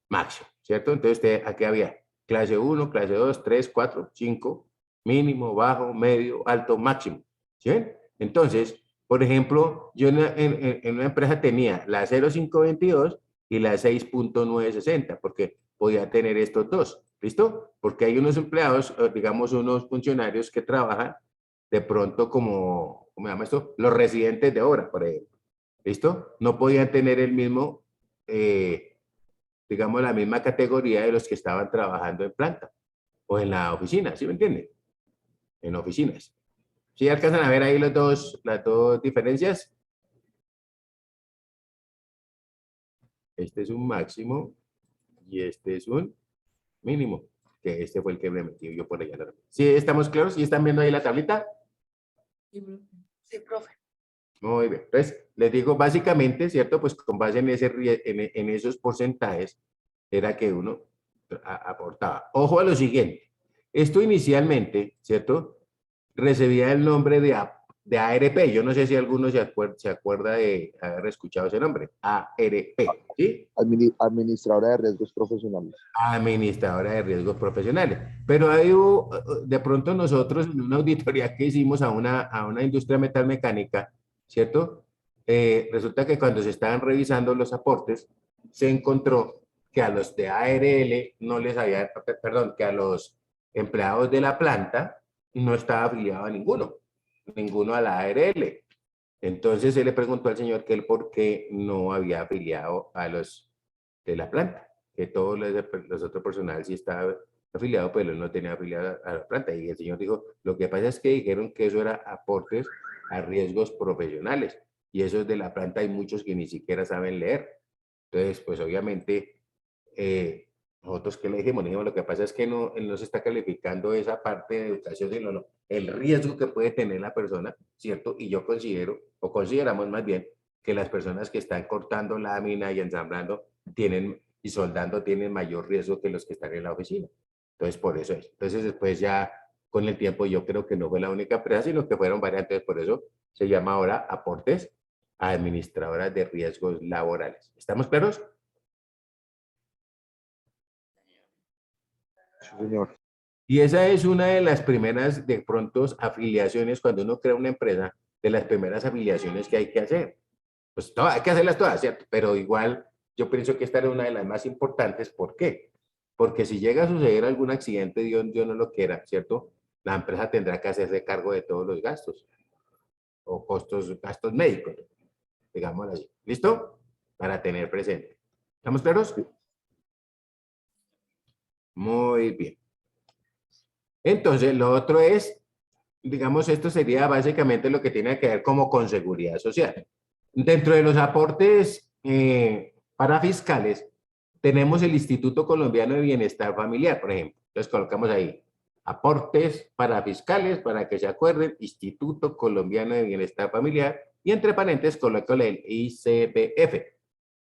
máximo, ¿cierto? Entonces, aquí había clase 1, clase 2, 3, 4, 5, mínimo, bajo, medio, alto, máximo, ¿sí ven? Entonces, por ejemplo, yo en una empresa tenía la 0522 y la 6.960, porque podía tener estos dos, ¿listo? Porque hay unos empleados, digamos, unos funcionarios que trabajan de pronto como, ¿cómo se llama esto? Los residentes de obra, por ejemplo, ¿listo? No podían tener el mismo, digamos, la misma categoría de los que estaban trabajando en planta o en la oficina, ¿sí me entienden? En oficinas. ¿Sí alcanzan a ver ahí las dos diferencias? Este es un máximo y este es un mínimo, que este fue el que me metí yo por allá. ¿Sí estamos claros? ¿Sí están viendo ahí la tablita? Sí, profe. Sí, profe. Muy bien. Entonces, les digo básicamente, ¿cierto? Pues con base en, en esos porcentajes, era que uno aportaba. Ojo a lo siguiente. Esto inicialmente, ¿cierto? Recibía el nombre de ARP. Yo no sé si alguno se acuerda de haber escuchado ese nombre. ARP, ¿sí? Administradora de riesgos profesionales. Administradora de riesgos profesionales. Pero ahí de pronto nosotros en una auditoría que hicimos a una industria metalmecánica, ¿cierto? Resulta que cuando se estaban revisando los aportes, se encontró que a los de ARL no les había, perdón, que a los empleados de la planta no estaba afiliado a ninguno a la ARL. Entonces él le preguntó al señor que él por qué no había afiliado a los de la planta, que todos los otros personal sí estaba afiliado, pero él no tenía afiliado a la planta. Y el señor dijo, lo que pasa es que dijeron que eso era aportes a riesgos profesionales. Y esos de la planta hay muchos que ni siquiera saben leer. Entonces, pues obviamente, nosotros que le dijimos, lo que pasa es que no, él no se está calificando esa parte de educación, sino no, el riesgo que puede tener la persona, ¿cierto? Y yo considero, o consideramos más bien, que las personas que están cortando lámina y ensamblando tienen, y soldando tienen mayor riesgo que los que están en la oficina. Entonces, por eso es. Entonces, después ya, con el tiempo, yo creo que no fue la única empresa, sino que fueron varias. Entonces, por eso se llama ahora aportes a administradoras de riesgos laborales. ¿Estamos claros? Sí, señor. Y esa es una de las primeras, de pronto, afiliaciones, cuando uno crea una empresa, de las primeras afiliaciones que hay que hacer. Pues hay que hacerlas todas, ¿cierto? Pero igual yo pienso que esta es una de las más importantes. ¿Por qué? Porque si llega a suceder algún accidente, Dios no lo quiera, ¿cierto? La empresa tendrá que hacerse cargo de todos los gastos o gastos médicos, digámoslo así. ¿Listo? Para tener presente. ¿Estamos claros? Muy bien. Entonces, lo otro es, digamos, esto sería básicamente lo que tiene que ver como con seguridad social. Dentro de los aportes para fiscales, tenemos el Instituto Colombiano de Bienestar Familiar, por ejemplo. Entonces colocamos ahí, aportes para fiscales, para que se acuerden, Instituto Colombiano de Bienestar Familiar, y entre paréntesis coloco el ICBF,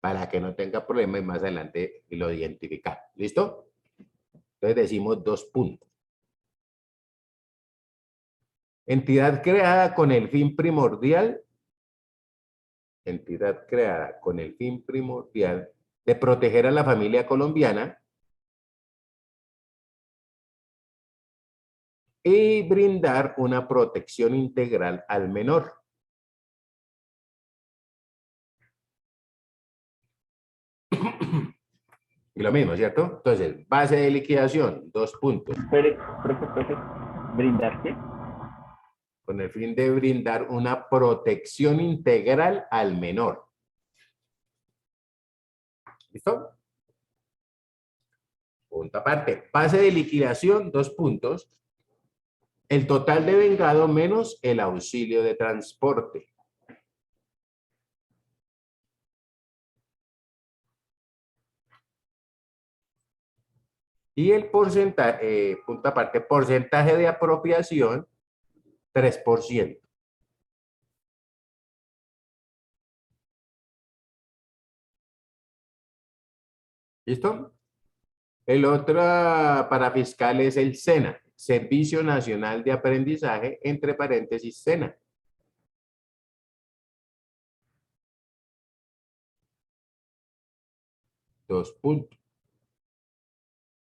para que no tenga problema y más adelante lo identificar. ¿Listo? Entonces decimos 2 puntos. Entidad creada con el fin primordial de proteger a la familia colombiana y brindar una protección integral al menor. Y lo mismo, ¿cierto? Entonces, base de liquidación, 2 puntos. Profe, ¿brindar qué? Con el fin de brindar una protección integral al menor. ¿Listo? Punto aparte. Base de liquidación, 2 puntos. El total de vengado menos el auxilio de transporte. Y el porcentaje, punto aparte, porcentaje de apropiación, 3%. ¿Listo? El otro para fiscal es el SENA, Servicio Nacional de Aprendizaje, entre paréntesis, SENA. Dos puntos.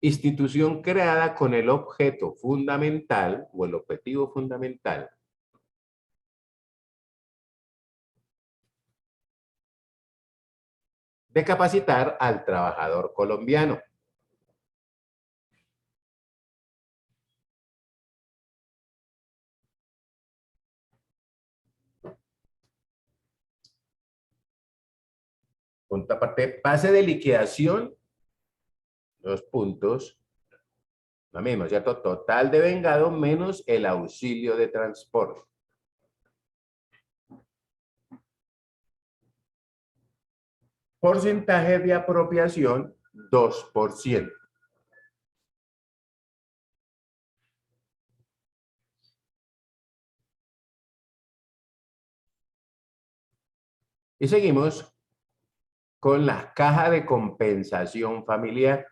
Institución creada con el objeto fundamental o el objetivo fundamental de capacitar al trabajador colombiano. Punto aparte, base de liquidación, 2 puntos. Lo mismo, ¿cierto? Total de vengado menos el auxilio de transporte. Porcentaje de apropiación, 2%. Y seguimos con la caja de compensación familiar.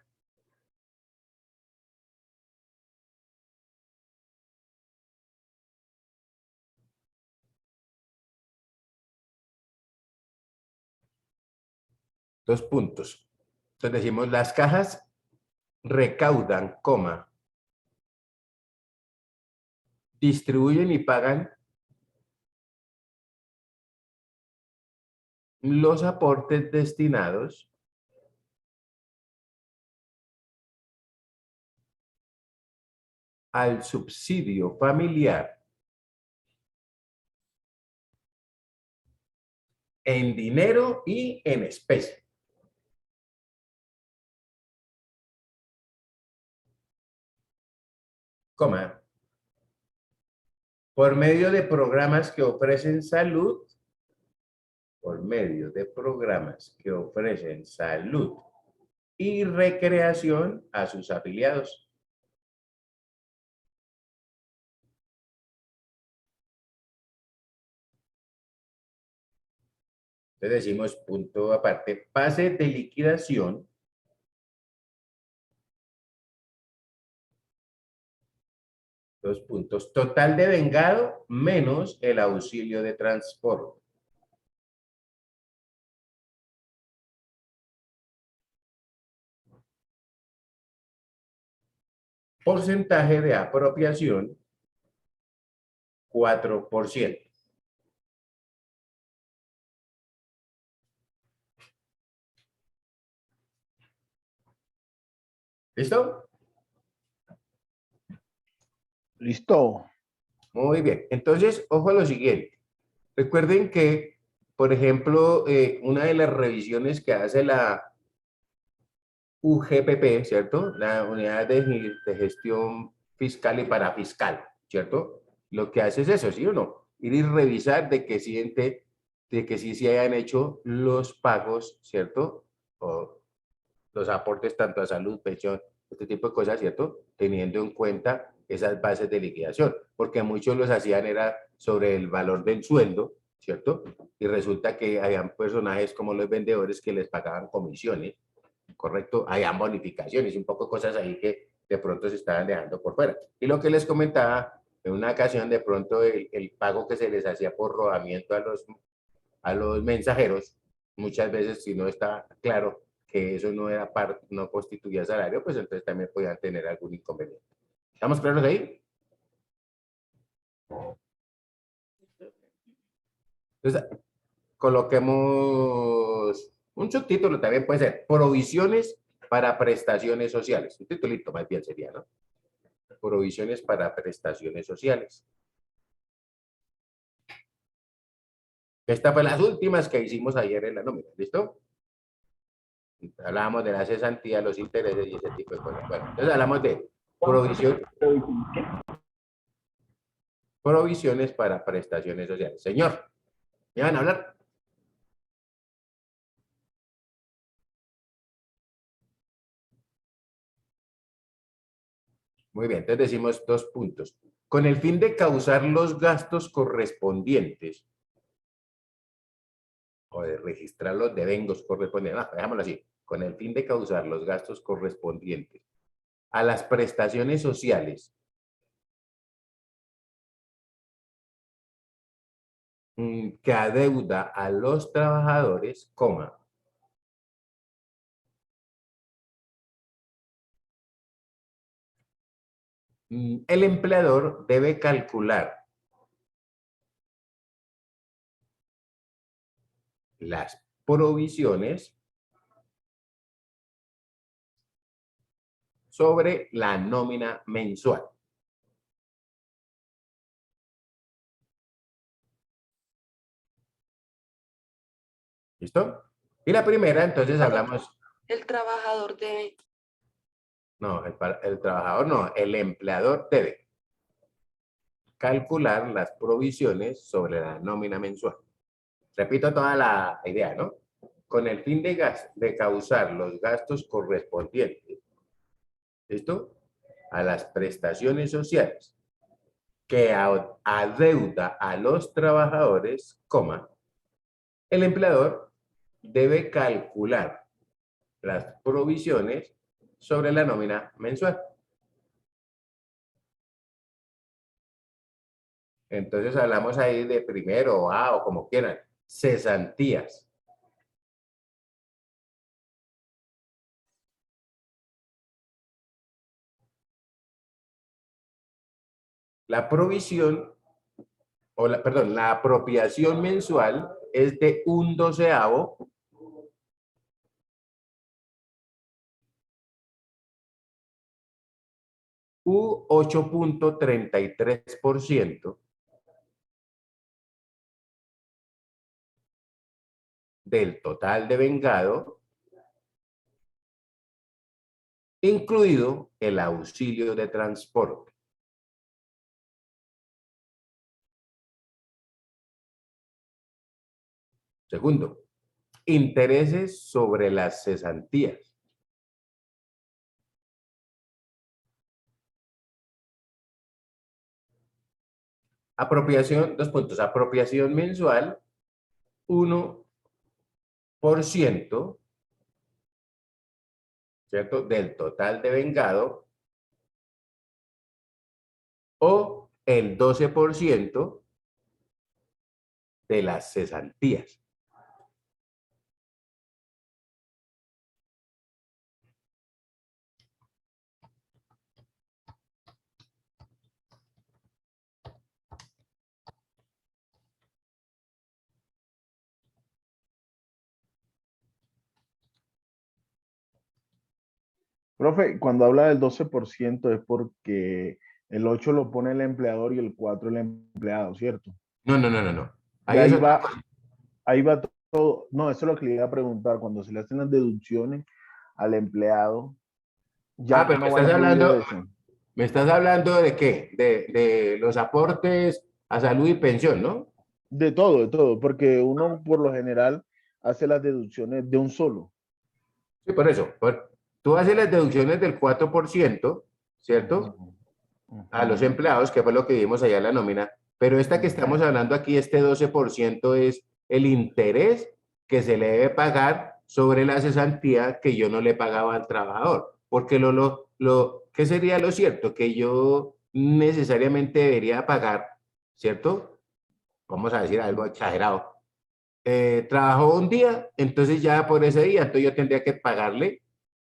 Dos puntos. Entonces decimos, las cajas recaudan, coma, distribuyen y pagan los aportes destinados al subsidio familiar en dinero y en especie. Coma, por medio de programas que ofrecen salud, por medio de programas que ofrecen salud y recreación a sus afiliados. Entonces decimos, punto aparte, pase de liquidación dos puntos, total de vengado menos el auxilio de transporte. Porcentaje de apropiación, 4%. ¿Listo? Listo. Muy bien. Entonces, ojo a lo siguiente. Recuerden que, por ejemplo, una de las revisiones que hace la UGPP, ¿cierto? La Unidad de Gestión Fiscal y Parafiscal, ¿cierto? Lo que hace es eso, ¿sí o no? Ir y revisar de que sí se hayan hecho los pagos, ¿cierto? O los aportes tanto a salud, pensión, este tipo de cosas, ¿cierto? Teniendo en cuenta esas bases de liquidación, porque muchos los hacían era sobre el valor del sueldo, ¿cierto? Y resulta que habían personajes como los vendedores que les pagaban comisiones, ¿correcto? Habían bonificaciones, un poco cosas ahí que de pronto se estaban dejando por fuera. Y lo que les comentaba, en una ocasión de pronto el pago que se les hacía por rodamiento a los mensajeros, muchas veces si no está claro que eso no era parte, no constituía salario, pues entonces también podían tener algún inconveniente. ¿Estamos claros ahí? Entonces, coloquemos un subtítulo, también puede ser provisiones para prestaciones sociales. Un titulito más bien sería, ¿no? Provisiones para prestaciones sociales. Esta fue las últimas que hicimos ayer en la nómina, ¿listo? Hablábamos de la cesantía, los intereses y ese tipo de cosas. Bueno, entonces hablamos de provisiones para prestaciones sociales. Señor, ¿me van a hablar? Muy bien, entonces decimos dos puntos. Con el fin de causar los gastos correspondientes o de registrar los devengos correspondientes, no, dejámoslo así, con el fin de causar los gastos correspondientes a las prestaciones sociales que adeuda a los trabajadores, coma, el empleador debe calcular las provisiones sobre la nómina mensual. ¿Listo? Y la primera, entonces hablamos... El trabajador debe. No, el trabajador no, el empleador debe calcular las provisiones sobre la nómina mensual. Repito toda la idea, ¿no? Con el fin de causar los gastos correspondientes, ¿listo? A las prestaciones sociales que adeuda a los trabajadores, coma, el empleador debe calcular las provisiones sobre la nómina mensual. Entonces hablamos ahí de primero A o como quieran, cesantías. La provisión, perdón, la apropiación mensual es de 1/12 u 8.33% del total de vengado, incluido el auxilio de transporte. Segundo, intereses sobre las cesantías. Apropiación, 2 puntos, apropiación mensual, 1%, ¿cierto? Del total de vengado, o el 12% de las cesantías. Profe, cuando habla del 12% es porque el 8 lo pone el empleador y el 4 el empleado, ¿cierto? No, no, no, no, no. Y Ahí es otra cosa. ahí va todo. No, eso es lo que le iba a preguntar. Cuando se le hacen las deducciones al empleado, ya Pero no va incluido eso. ¿me estás hablando de qué? De los aportes a salud y pensión, ¿no? De todo, porque uno por lo general hace las deducciones de un solo. Sí, por eso. Tú haces las deducciones del 4%, ¿cierto? A los empleados, que fue lo que vimos allá en la nómina, pero esta que estamos hablando aquí, este 12% es el interés que se le debe pagar sobre la cesantía que yo no le pagaba al trabajador. Porque ¿qué sería lo cierto? Que yo necesariamente debería pagar, ¿cierto? Vamos a decir algo exagerado. Trabajó un día, entonces ya por ese día, entonces yo tendría que pagarle,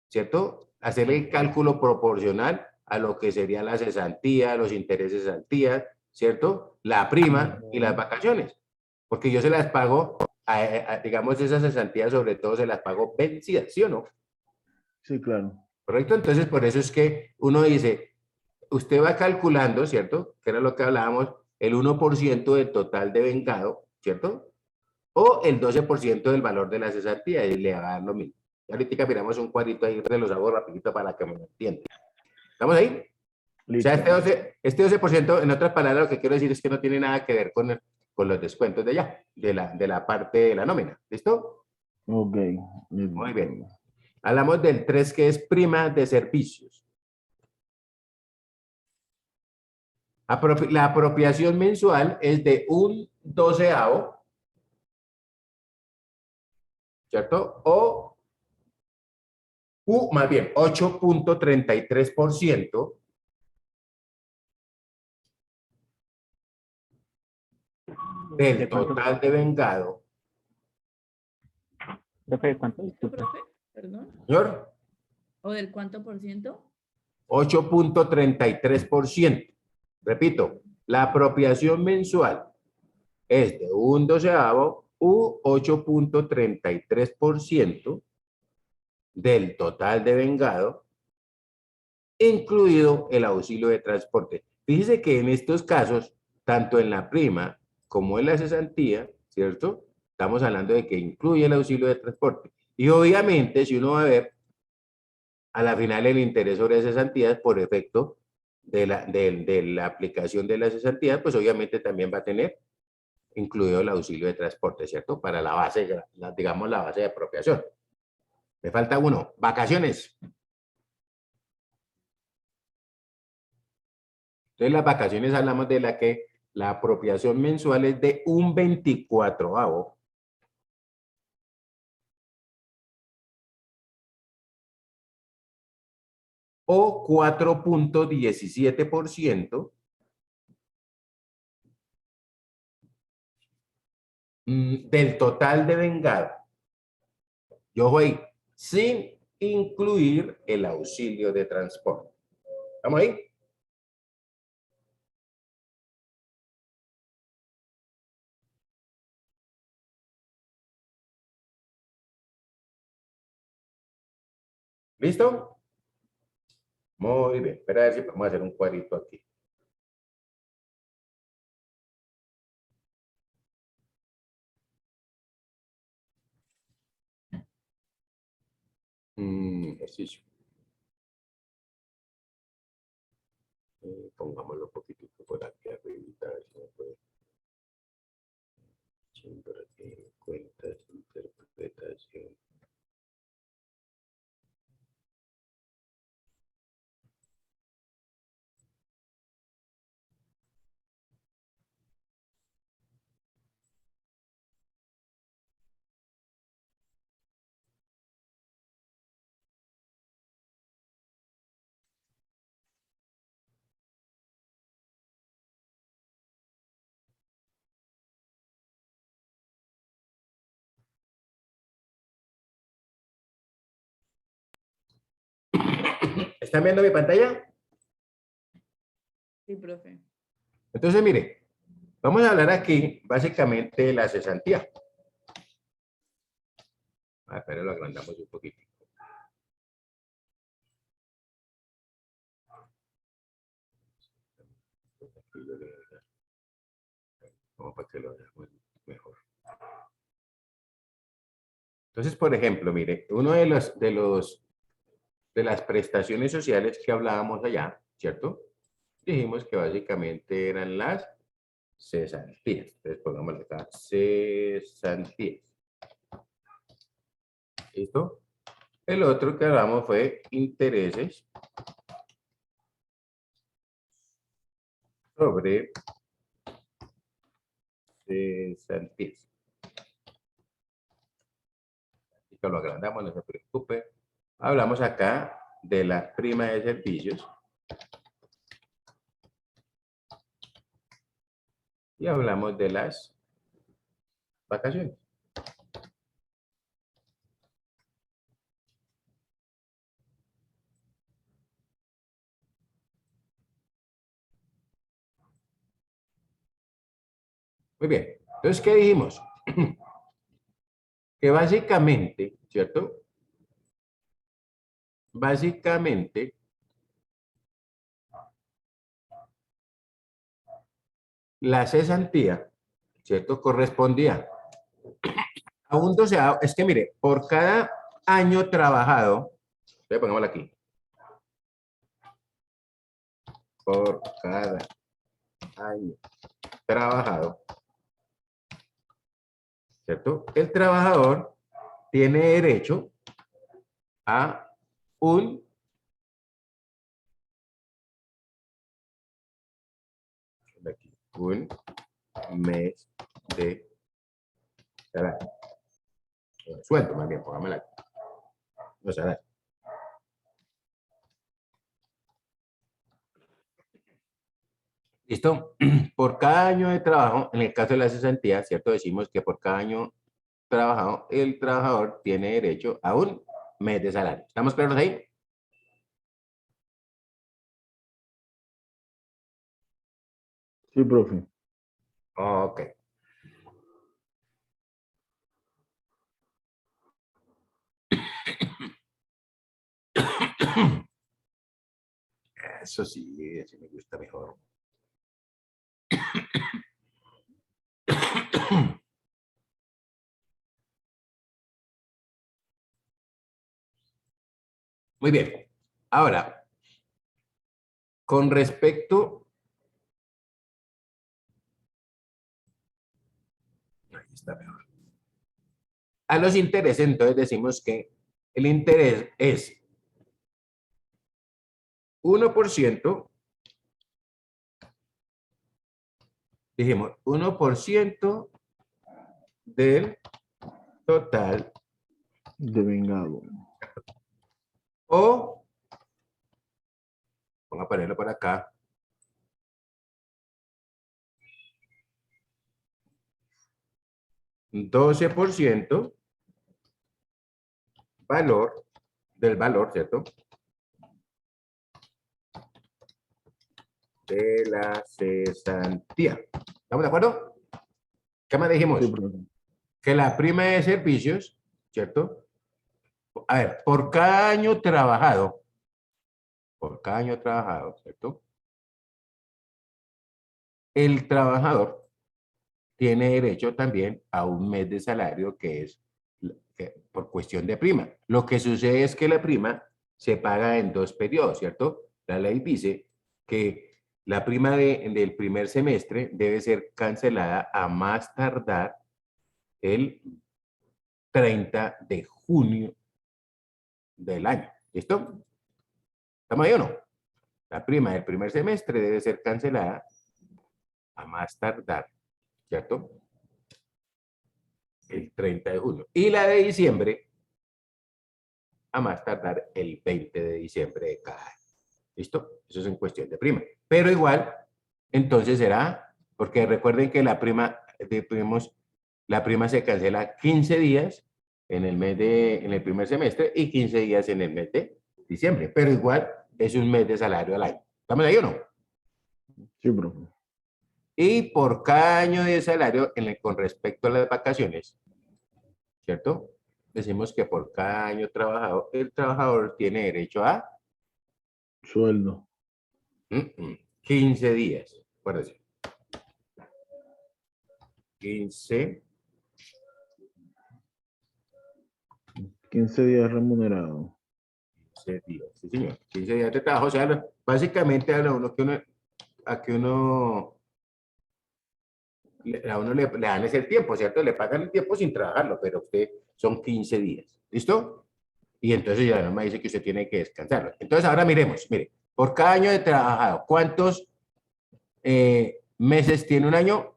¿cierto? Hacerle el cálculo proporcional a lo que sería la cesantía, los intereses de cesantía, ¿cierto? La prima y las vacaciones. Porque yo se las pago, digamos, esas cesantías sobre todo se las pago vencidas, ¿sí o no? Sí, claro. ¿Correcto? Entonces, por eso es que uno dice, usted va calculando, ¿cierto? Que era lo que hablábamos, el 1% del total de vengado, ¿cierto? O el 12% del valor de la cesantía y le va a dar lo mismo. Y ahorita miramos un cuadrito ahí, te los hago rapidito para que me entiendan. ¿Estamos ahí? Listo. O sea, este 12%, en otras palabras, lo que quiero decir es que no tiene nada que ver con los descuentos de allá, de la parte de la nómina. ¿Listo? Ok. Muy bien. Hablamos del 3, que es prima de servicios. La apropiación mensual es de 1/12, ¿cierto? Más bien, 8.33% del total de vengado. ¿Cuánto, profe? Perdón. Señor, ¿O del cuánto por ciento? 8.33%. Repito, la apropiación mensual es de 1/12 u 8.33% del total de vengado, incluido el auxilio de transporte. Fíjese que en estos casos, tanto en la prima como en la cesantía, ¿cierto? Estamos hablando de que incluye el auxilio de transporte. Y obviamente, si uno va a ver, a la final el interés sobre cesantías por efecto de la aplicación de la cesantía, pues obviamente también va a tener incluido el auxilio de transporte, ¿cierto? Para la base, digamos, la base de apropiación. Me falta uno, vacaciones. Entonces, las vacaciones hablamos de la apropiación mensual es de 1/24 o 4.17% del total de vengado. Yo voy sin incluir el auxilio de transporte. ¿Estamos ahí? ¿Listo? Muy bien. Espera a ver si podemos hacer un cuadrito aquí. Ejercicio. Pongámoslo un poquitito por aquí arriba, a ver si me puede. Por aquí, cuentas, interpretación. ¿Están viendo mi pantalla? Sí, profe. Entonces, mire, vamos a hablar aquí básicamente de la cesantía. Pero lo agrandamos un poquito. Como para que lo veamos mejor. Entonces, por ejemplo, mire, uno de las prestaciones sociales que hablábamos allá, ¿cierto? Dijimos que básicamente eran las cesantías. Entonces, pongámosle acá, cesantías. ¿Listo? El otro que hablamos fue intereses sobre cesantías. Esto lo agrandamos, no se preocupe. Hablamos acá de la prima de servicios. Y hablamos de las vacaciones. Muy bien. Entonces, ¿qué dijimos? Que básicamente, ¿cierto? Básicamente, la cesantía, ¿cierto? Correspondía a un doceavo. Es que mire, por cada año trabajado, pongámoslo aquí. Por cada año trabajado, ¿cierto? El trabajador tiene derecho a un mes de salario. Sueldo, más bien, póngamela aquí. No salario. ¿Listo? Por cada año de trabajo, en el caso de la cesantía, ¿cierto? Decimos que por cada año trabajado, el trabajador tiene derecho a un mes de salario. ¿Estamos claros ahí? Sí, profe. Ok. Eso sí, así me gusta mejor. Muy bien. Ahora, con respecto... Ahí está mejor. A los intereses, entonces decimos que el interés es 1%, dijimos 1% del total De vengado. o por acá. $12% valor del valor, ¿cierto? De la cesantía. ¿Estamos de acuerdo? ¿Qué más dijimos? Sí, profe. Que la prima de servicios, ¿cierto? A ver, por cada año trabajado, ¿cierto? El trabajador tiene derecho también a un mes de salario que es por cuestión de prima. Lo que sucede es que la prima se paga en 2 periodos, ¿cierto? La ley dice que la prima del primer semestre debe ser cancelada a más tardar el 30 de junio del año. ¿Listo? ¿Estamos ahí o no? La prima del primer semestre debe ser cancelada a más tardar, ¿cierto? El 30 de junio. Y la de diciembre, a más tardar el 20 de diciembre de cada año. ¿Listo? Eso es en cuestión de prima. Pero igual, entonces será, porque recuerden que la prima se cancela 15 días en el primer semestre y 15 días en el mes de diciembre. Pero igual es un mes de salario al año. ¿Estamos ahí o no? Sí, profe. Y por cada año de salario con respecto a las vacaciones, ¿cierto? Decimos que por cada año trabajado, el trabajador tiene derecho a Sueldo. 15 días. Acuérdense. 15 días remunerado. 15 días, sí señor. 15 días de trabajo. O sea, básicamente habla uno que a uno le dan ese tiempo, ¿cierto? Le pagan el tiempo sin trabajarlo, pero usted son 15 días. ¿Listo? Y entonces ya no me dice que usted tiene que descansarlo. Entonces ahora miremos, mire, por cada año de trabajado, ¿cuántos meses tiene un año?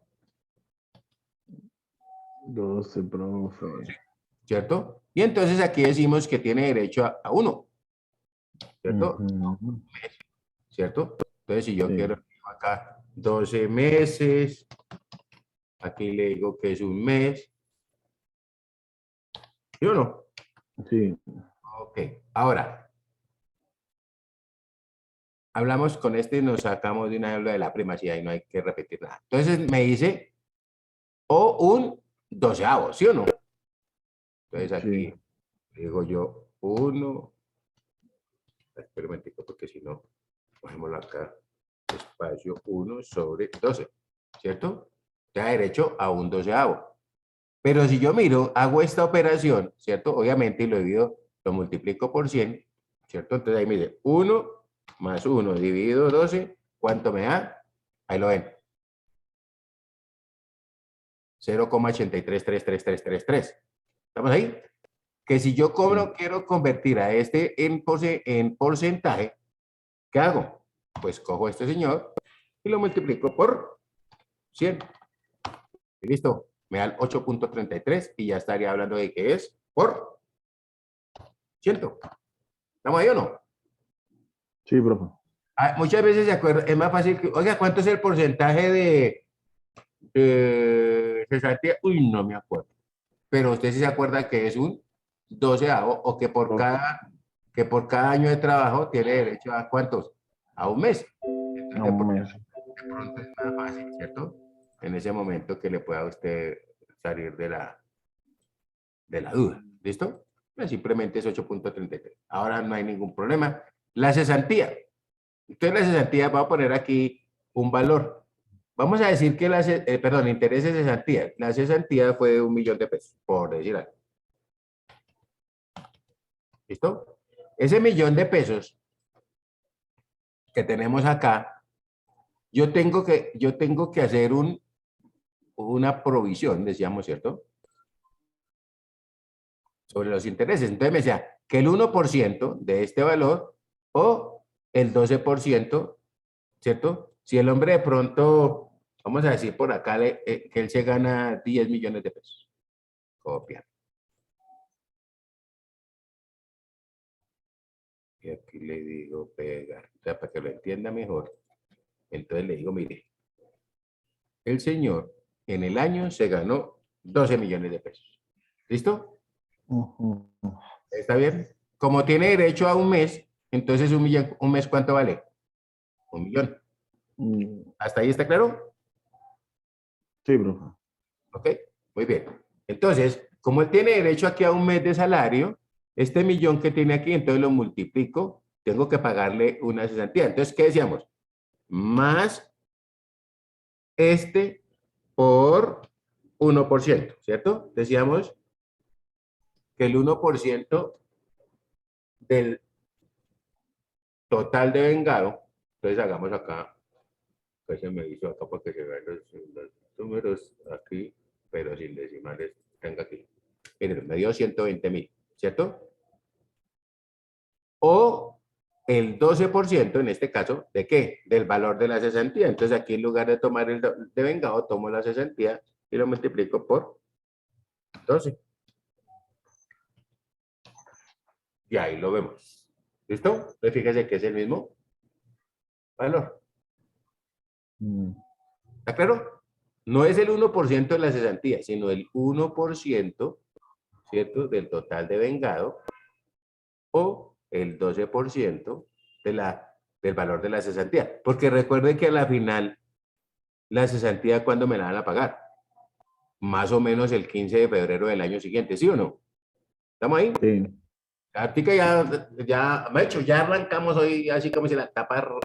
12, profe. ¿Cierto? Y entonces aquí decimos que tiene derecho a uno, ¿cierto? Ujú. ¿Cierto? Entonces si yo Sí. quiero acá 12 meses, aquí le digo que es un mes, ¿sí o no? Sí. Ok, ahora, hablamos con este y nos sacamos de una habla de la primacía y no hay que repetir nada. Entonces me dice, o un doceavo, ¿sí o no? Entonces aquí digo yo, 1, espera un momentico porque si no, cogémoslo acá, espacio 1 sobre 12, ¿cierto? Te da derecho a un doceavo. Pero si yo miro, hago esta operación, ¿cierto? Obviamente, y lo divido, lo multiplico por 100, ¿cierto? Entonces ahí me dice 1 más 1 dividido 12, ¿cuánto me da? Ahí lo ven. 0,833333. ¿Estamos ahí? Que si yo quiero convertir a este en porcentaje, ¿qué hago? Pues cojo a este señor y lo multiplico por 100. Y listo. Me da el 8.33 y ya estaría hablando de que es por 100. ¿Estamos ahí o no? Sí, profe. Muchas veces se acuerda, es más fácil que, oiga, ¿cuánto es el porcentaje de cesantía? Uy, no me acuerdo. Pero usted sí se acuerda que es un doceavo o que por cada año de trabajo tiene derecho a ¿cuántos? A un mes. A un mes. De pronto es más fácil, ¿cierto? En ese momento que le pueda a usted salir de la duda. ¿Listo? Pues simplemente es 8.33. Ahora no hay ningún problema. La cesantía. Entonces la cesantía, voy a poner aquí un valor. Vamos a decir que interés de cesantía. La cesantía fue de $1.000.000, por decir algo. ¿Listo? Ese $1.000.000 que tenemos acá, yo tengo que hacer una provisión, decíamos, ¿cierto? Sobre los intereses. Entonces me decía que el 1% de este valor o el 12%, ¿cierto? Si el hombre de pronto, vamos a decir por acá, que él se gana $10 millones. Copia. Y aquí le digo pegar. O sea, para que lo entienda mejor. Entonces le digo, mire, el señor en el año se ganó 12 millones de pesos. ¿Listo? Ujú. ¿Está bien? Como tiene derecho a un mes, entonces un mes ¿cuánto vale? 1 millón. ¿Hasta ahí está claro? Sí, profe. ¿Ok? Muy bien. Entonces, como él tiene derecho aquí a un mes de salario, este millón que tiene aquí, entonces lo multiplico, tengo que pagarle una cesantía. Entonces, ¿qué decíamos? Más este por 1%, ¿cierto? Decíamos que el 1% del total de vengado, entonces hagamos acá, que se me hizo acá para que se vean los números aquí, pero sin decimales, tenga aquí. Miren, me dio 120.000, ¿cierto? O el 12% en este caso, ¿de qué? Del valor de la cesantía. Entonces aquí en lugar de tomar el de vengado, tomo la cesantía y lo multiplico por 12. Y ahí lo vemos. ¿Listo? Entonces fíjese que es el mismo valor. ¿Está claro? No es el 1% de la cesantía, sino el 1%, ¿cierto? Del total de vengado o el 12% del valor de la cesantía. Porque recuerden que a la final, la cesantía, ¿cuándo me la van a pagar? Más o menos el 15 de febrero del año siguiente, ¿sí o no? ¿Estamos ahí? Sí. Artica ya, de hecho, ya arrancamos hoy así como si la tapa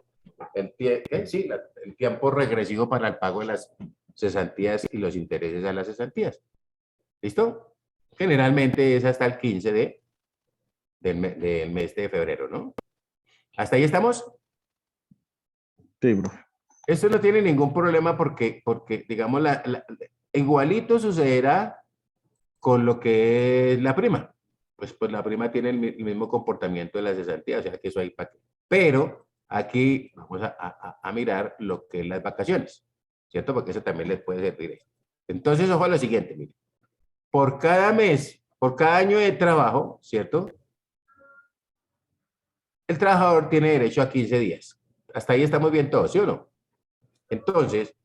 sí, el tiempo regresivo para el pago de las cesantías y los intereses a las cesantías. ¿Listo? Generalmente es hasta el 15 del mes de febrero, ¿no? ¿Hasta ahí estamos? Sí, profe. Esto no tiene ningún problema porque digamos, igualito sucederá con lo que es la prima. Pues la prima tiene el mismo comportamiento de la cesantía, o sea que eso hay para qué. Pero aquí vamos a mirar lo que es las vacaciones, ¿cierto? Porque eso también les puede servir. Entonces, ojo a lo siguiente, mire. Por cada mes, por cada año de trabajo, ¿cierto? El trabajador tiene derecho a 15 días. Hasta ahí estamos bien todos, ¿sí o no? Entonces,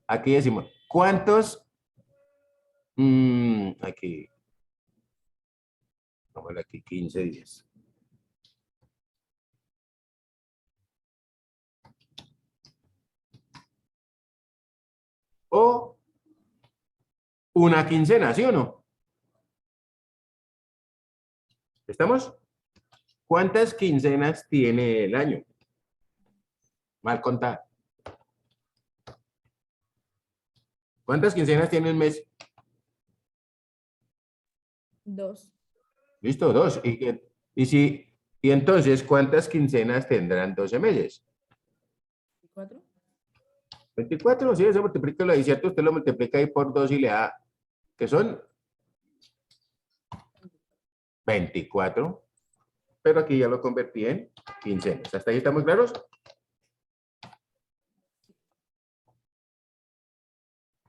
aquí decimos, ¿cuántos? Aquí, vamos a ver aquí, 15 días. O una quincena, ¿sí o no? ¿Estamos? ¿Cuántas quincenas tiene el año? Mal contar. ¿Cuántas quincenas tiene el mes? 2. Listo, 2. Y entonces, ¿cuántas quincenas tendrán 12 meses? 4. 24, sí, eso multiplica lo cierto, usted lo multiplica ahí por 2 y le da, ¿qué son? 24. Pero aquí ya lo convertí en quincenas. ¿Hasta ahí estamos claros?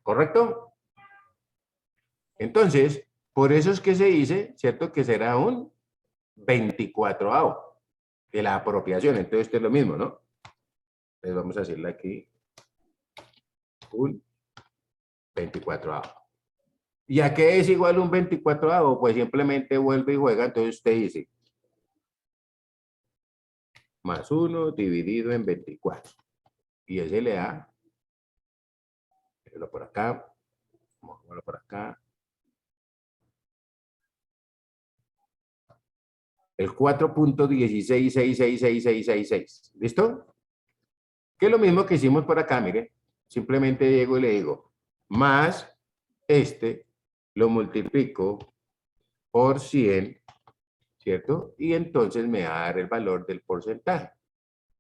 ¿Correcto? Entonces, por eso es que se dice, ¿cierto? Que será un 24avo de la apropiación. Entonces, esto es lo mismo, ¿no? Entonces, vamos a hacerle aquí un 24avo. ¿Y a qué es igual un 24avo? Pues simplemente vuelve y juega. Entonces, usted dice más 1 dividido en 24. Y ese le da, por acá, vamos a por acá, el 4.16666666. ¿Listo? Que es lo mismo que hicimos por acá, mire. Simplemente llego y le digo, más este lo multiplico por 100, ¿cierto? Y entonces me va a dar el valor del porcentaje,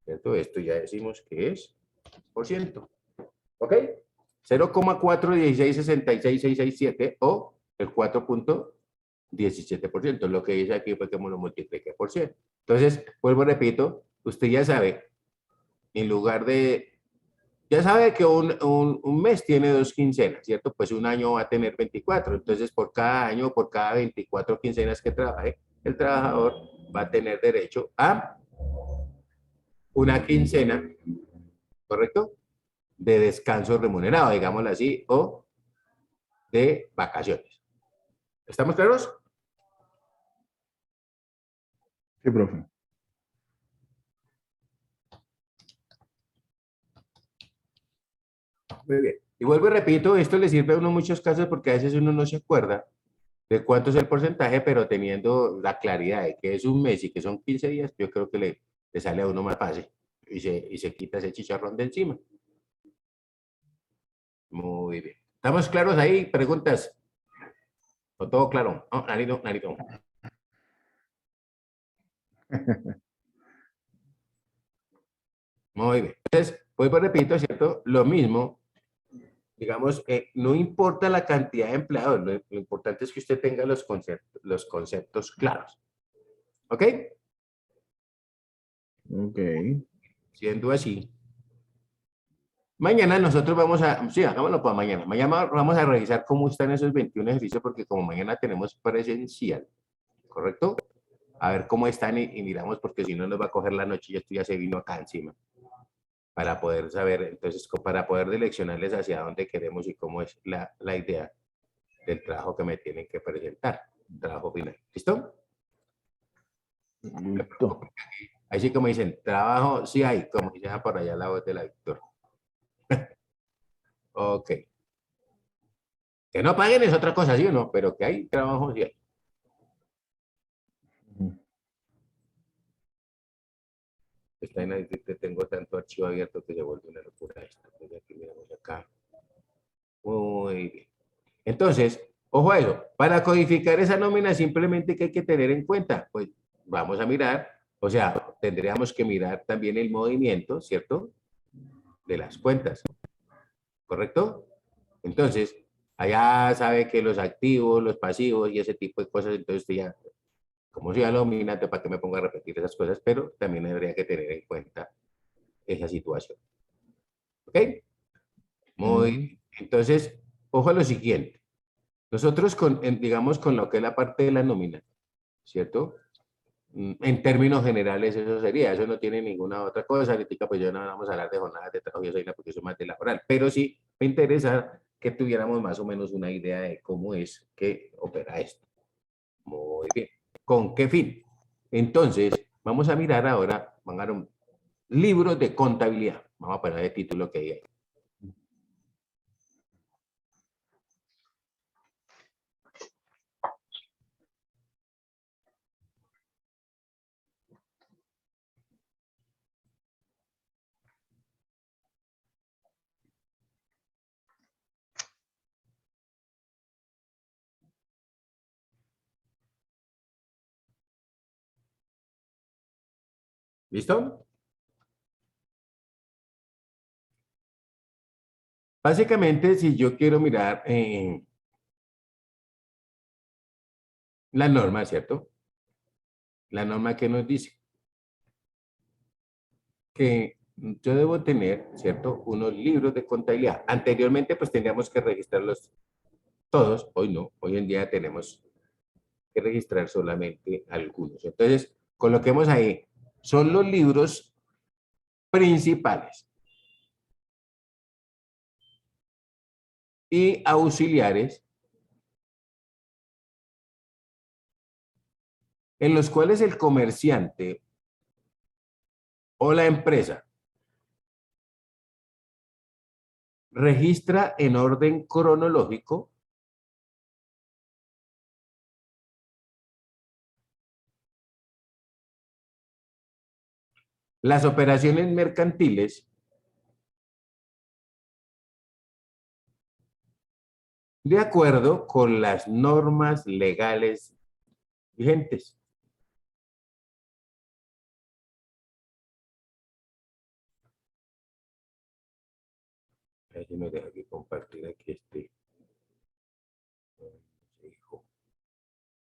¿cierto? Esto ya decimos que es por ciento. ¿Ok? 0,41666667 o el 4.17%. Lo que dice aquí fue que me lo multiplique por 100. Entonces, vuelvo, repito, usted ya sabe, en lugar de, ya sabe que un mes tiene 2 quincenas, ¿cierto? Pues un año va a tener 24. Entonces, por cada año, por cada 24 quincenas que trabaje, el trabajador va a tener derecho a una quincena, ¿correcto? De descanso remunerado, digámoslo así, o de vacaciones. ¿Estamos claros? Sí, profe. Muy bien. Y vuelvo y repito, esto le sirve a uno en muchos casos porque a veces uno no se acuerda de cuánto es el porcentaje, pero teniendo la claridad de que es un mes y que son 15 días, yo creo que le sale a uno más fácil y se quita ese chicharrón de encima. Muy bien. ¿Estamos claros ahí? ¿Preguntas? ¿O todo claro? Oh, narito, narito. Muy bien. Entonces, vuelvo y repito, ¿cierto? Lo mismo, digamos, no importa la cantidad de empleados, lo importante es que usted tenga los conceptos claros. ¿Ok? Ok. Siendo así, mañana nosotros vamos a, sí, hagámoslo para mañana. Mañana vamos a revisar cómo están esos 21 ejercicios porque como mañana tenemos presencial, ¿correcto? A ver cómo están y miramos porque si no nos va a coger la noche y esto ya se vino acá encima. Para poder saber, entonces, para poder direccionarles hacia dónde queremos y cómo es la idea del trabajo que me tienen que presentar, trabajo final. ¿Listo? Listo. Así como dicen, trabajo sí hay, como dice por allá la voz de la Víctor. Ok. Que no paguen es otra cosa, ¿sí o no? Pero que hay trabajo sí hay. Está en ahí, tengo tanto archivo abierto que se vuelve una locura esto. Entonces, aquí miramos acá. Muy bien. Entonces, ojo a eso, para codificar esa nómina simplemente que hay que tener en cuenta, pues vamos a mirar, o sea, tendríamos que mirar también el movimiento, ¿cierto? De las cuentas, ¿correcto? Entonces, allá sabe que los activos, los pasivos y ese tipo de cosas, entonces ya, como si ya lo domina, para que me ponga a repetir esas cosas, pero también habría que tener en cuenta esa situación. ¿Ok? Ujú. Muy, entonces, ojo a lo siguiente. Nosotros, digamos, con lo que es la parte de la nómina, ¿cierto? En términos generales eso sería, eso no tiene ninguna otra cosa. Ahorita pues yo no vamos a hablar de jornadas de trabajo y eso porque eso es más de laboral, pero sí me interesa que tuviéramos más o menos una idea de cómo es que opera esto. Muy bien. ¿Con qué fin? Entonces, vamos a mirar ahora, van a dar un libro de contabilidad. Vamos a poner el título que hay ahí. ¿Listo? Básicamente, si yo quiero mirar la norma, ¿cierto? La norma que nos dice que yo debo tener, ¿cierto? Unos libros de contabilidad. Anteriormente, pues teníamos que registrarlos todos. Hoy no. Hoy en día tenemos que registrar solamente algunos. Entonces, coloquemos ahí. Son los libros principales y auxiliares en los cuales el comerciante o la empresa registra en orden cronológico las operaciones mercantiles de acuerdo con las normas legales vigentes. A ver si me deja aquí compartir aquí este.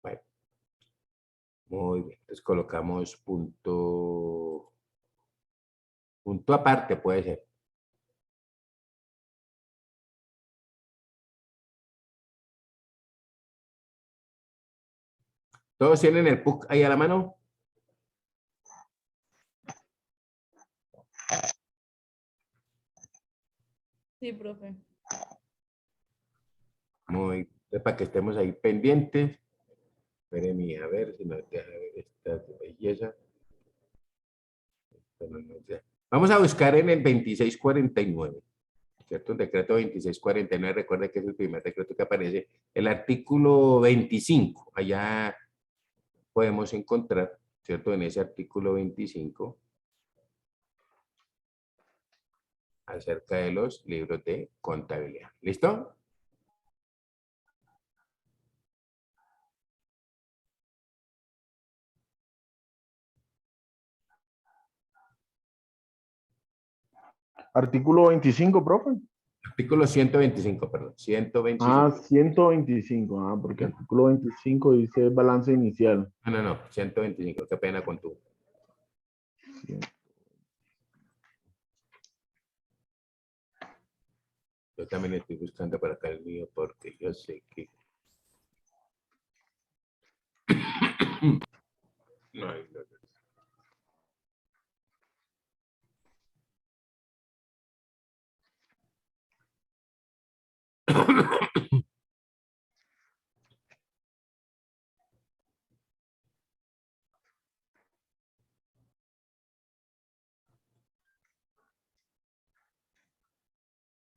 Bueno, muy bien. Entonces colocamos punto aparte, puede ser. ¿Todos tienen el PUC ahí a la mano? Sí, profe. Muy, para que estemos ahí pendientes. Espérenme a ver si nos deja ver esta belleza. Esto no nos deja. Vamos a buscar en el 2649, ¿cierto? El decreto 2649, recuerde que es el primer decreto que aparece. El artículo 25, allá podemos encontrar, ¿cierto? En ese artículo 25, acerca de los libros de contabilidad. ¿Listo? Artículo 25, profe. Artículo 125, perdón. 125. Ah, 125. Ah, porque artículo 25 dice balance inicial. No, 125. Qué pena con tú. Yo también estoy buscando para acá el mío porque yo sé que... No,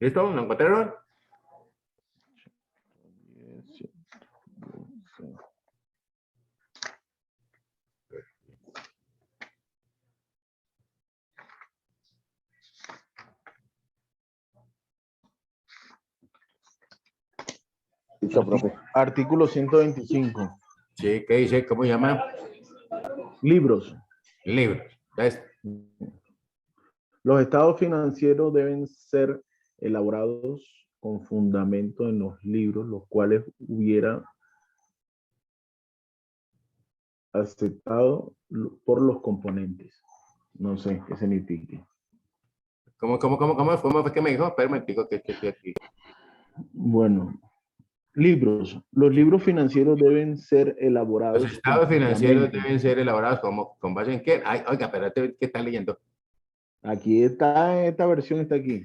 ¿Listo? ¿Lo encontraron? Listo, profe. Artículo 125. Sí, ¿qué dice? ¿Cómo se llama? Libros. Libros. ¿Ves? Los estados financieros deben ser elaborados con fundamento en los libros, los cuales hubiera aceptado por los componentes. No sé qué significa. ¿Cómo fue que me dijo? Espera un momentico que estoy aquí. Bueno, libros. Los libros financieros deben ser elaborados Los estados con financieros fundamento. deben ser elaborados ¿con base en qué? Ay, oiga, espérate, ¿qué está leyendo? Aquí está, esta versión está aquí.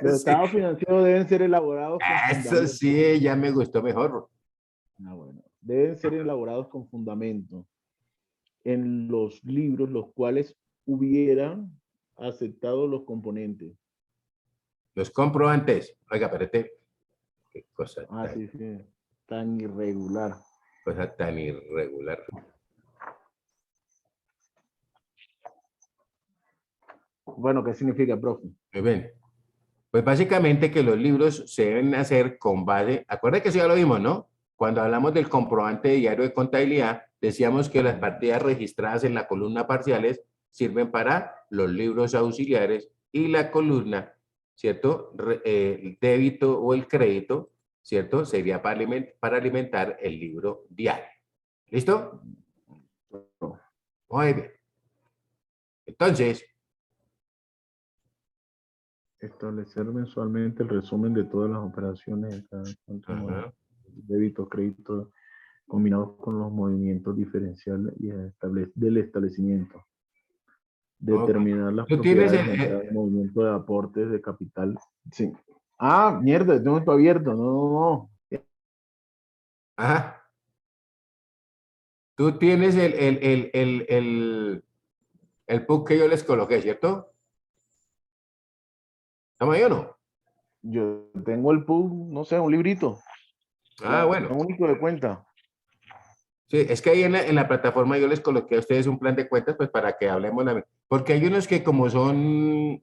Los Sí. estados financieros deben ser elaborados con Eso fundamento. sí, ya me gustó mejor. Ah, bueno. Deben ser elaborados con fundamento en los libros los cuales hubieran aceptado los componentes. Los comprobantes. Oiga, espérate. Qué cosa Ah, tan, sí, sí. Tan irregular. cosa tan irregular. Bueno, ¿qué significa, profe? Muy bien. Pues básicamente que los libros se deben hacer con base, acuérdense que eso ya lo vimos, ¿no? Cuando hablamos del comprobante de diario de contabilidad, decíamos que las partidas registradas en la columna parciales sirven para los libros auxiliares y la columna, ¿cierto? El débito o el crédito, ¿cierto? Sería para alimentar el libro diario. ¿Listo? Muy bien. Entonces, Establecer mensualmente el resumen de todas las operaciones de cada cuenta, débito, crédito, combinados con los movimientos diferenciales y del establecimiento. Determinar las tú tienes propiedades de cada movimiento de aportes de capital. Sí. Ah, mierda, tengo esto abierto. No. Ajá. Tú tienes el PUC que yo les coloqué, ¿cierto? ¿Estamos ahí o no? Yo tengo el PUB, no sé, un librito. Ah, bueno. Único de cuenta. Sí, es que ahí en la plataforma yo les coloqué a ustedes un plan de cuentas, pues para que hablemos porque hay unos que como son,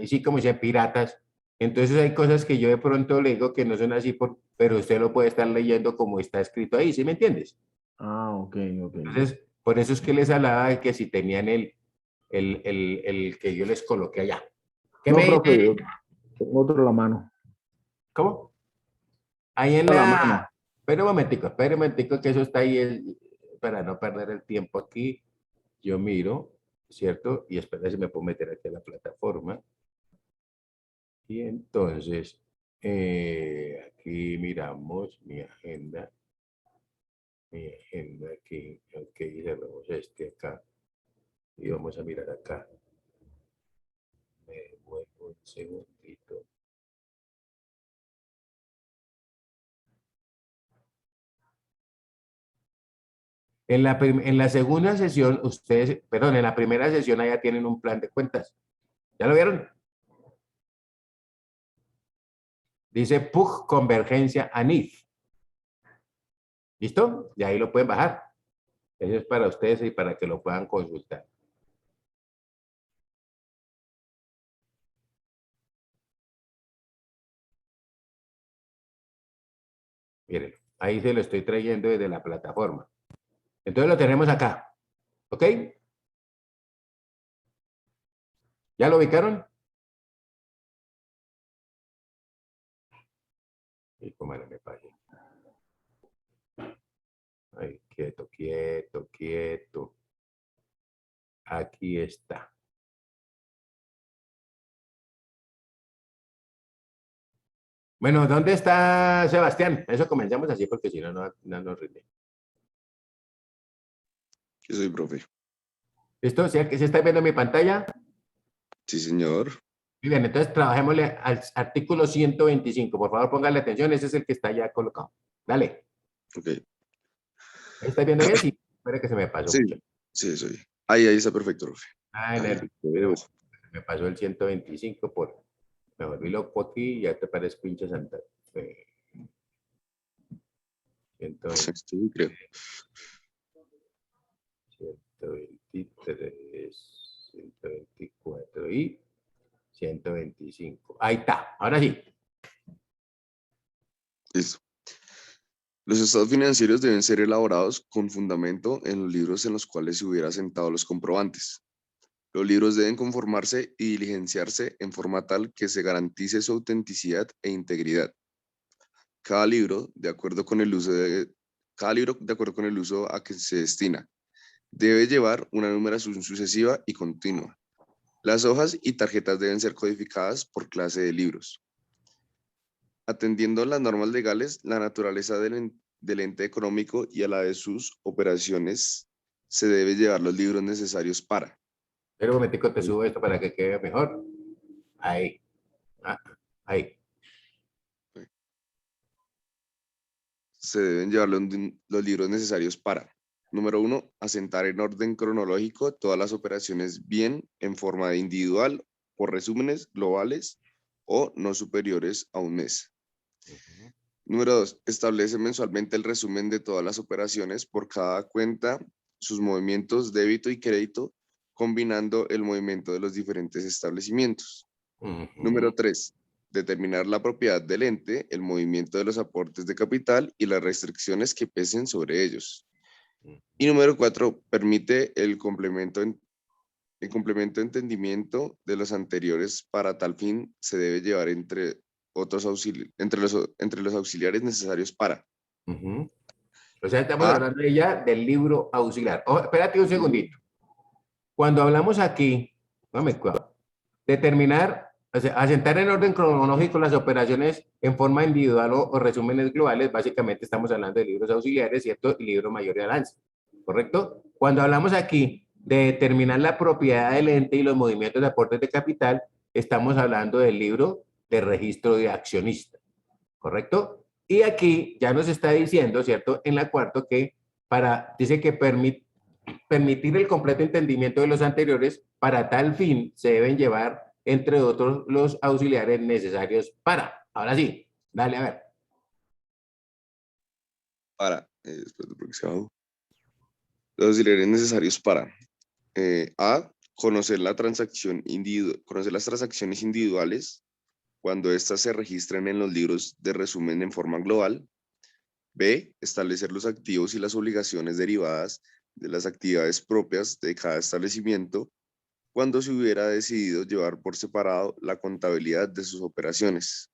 sí, como dicen, piratas, entonces hay cosas que yo de pronto le digo que no son así, pero usted lo puede estar leyendo como está escrito ahí, ¿sí me entiendes? Ah, ok. Entonces, por eso es que les hablaba de que si tenían el que yo les coloqué allá. ¿Qué No, me profe, dice? yo tengo otro a la mano. ¿Cómo? Ahí en A la la... mano. Espera un momentico, que eso está ahí, para no perder el tiempo aquí. Yo miro, ¿cierto? Y espera si me puedo meter aquí a la plataforma. Y entonces, aquí miramos mi agenda. Mi agenda aquí. Ok, cerramos este acá. Y vamos a mirar acá. Me vuelvo un segundito. En la segunda sesión, ustedes, perdón, en la primera sesión allá tienen un plan de cuentas. ¿Ya lo vieron? Dice PUG Convergencia ANIF. ¿Listo? Y ahí lo pueden bajar. Eso es para ustedes y para que lo puedan consultar. Miren, ahí se lo estoy trayendo desde la plataforma. Entonces lo tenemos acá. ¿Ok? ¿Ya lo ubicaron? Y cómo me pague. Ay, quieto, quieto, quieto. Aquí está. Bueno, ¿dónde está Sebastián? Eso comenzamos así porque si no, no nos rinde. Yo soy profe. ¿Listo? ¿Sí está viendo mi pantalla? Sí, señor. Muy bien, entonces trabajémosle al artículo 125. Por favor, póngale atención, ese es el que está ya colocado. Dale. Ok. ¿Está viendo bien? Sí. Espera que se me pasó Sí, mucho. sí, soy. Ahí está perfecto, profe. Ay, Ahí, pero me pasó el 125 por... Me volví loco aquí y ya te parece pinche Santa Fe. 120, creo. 123, 124 y 125. Ahí está, ahora sí. Listo. Los estados financieros deben ser elaborados con fundamento en los libros en los cuales se hubiera sentado los comprobantes. Los libros deben conformarse y diligenciarse en forma tal que se garantice su autenticidad e integridad. Cada libro, de acuerdo con el uso a que se destina, debe llevar una numeración sucesiva y continua. Las hojas y tarjetas deben ser codificadas por clase de libros. Atendiendo las normas legales, la naturaleza del ente económico y a la de sus operaciones, se debe llevar los libros necesarios para. Pero un momentico, te subo esto para que quede mejor. Ahí. Ahí. Se deben llevar los libros necesarios para. Número 1, asentar en orden cronológico todas las operaciones bien en forma de individual por resúmenes globales o no superiores a un mes. Número 2, establece mensualmente el resumen de todas las operaciones por cada cuenta, sus movimientos débito y crédito, combinando el movimiento de los diferentes establecimientos. Número 3, determinar la propiedad del ente, el movimiento de los aportes de capital y las restricciones que pesen sobre ellos. Y número 4, permite el complemento de entendimiento de los anteriores. Para tal fin se debe llevar entre los auxiliares necesarios para. O sea, estamos hablando de ya del libro auxiliar. Oh, espérate un segundito. Cuando hablamos aquí, determinar, o sea, asentar en orden cronológico las operaciones en forma individual o resúmenes globales, básicamente estamos hablando de libros auxiliares, ¿cierto? Y libro mayor de balance, ¿correcto? Cuando hablamos aquí de determinar la propiedad del ente y los movimientos de aportes de capital, estamos hablando del libro de registro de accionista, ¿correcto? Y aquí ya nos está diciendo, ¿cierto? En la cuarta que dice que permitir el completo entendimiento de los anteriores, para tal fin se deben llevar, entre otros, los auxiliares necesarios para. Ahora sí, dale a ver. Para, después de próximo. Los auxiliares necesarios para. A, conocer las transacciones individuales cuando éstas se registren en los libros de resumen en forma global. B, establecer los activos y las obligaciones derivadas de las actividades propias de cada establecimiento cuando se hubiera decidido llevar por separado la contabilidad de sus operaciones.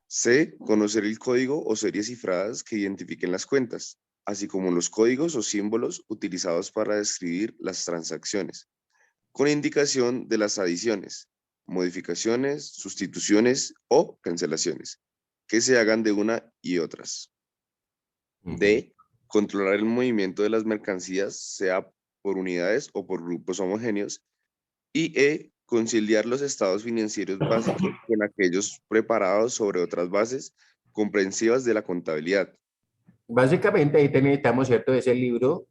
C, conocer el código o series cifradas que identifiquen las cuentas, así como los códigos o símbolos utilizados para describir las transacciones, con indicación de las adiciones, modificaciones, sustituciones o cancelaciones que se hagan de una y otras. D, controlar el movimiento de las mercancías, sea por unidades o por grupos homogéneos. Y E, conciliar los estados financieros básicos con aquellos preparados sobre otras bases comprensivas de la contabilidad. Básicamente ahí necesitamos, ¿cierto? Ese libro,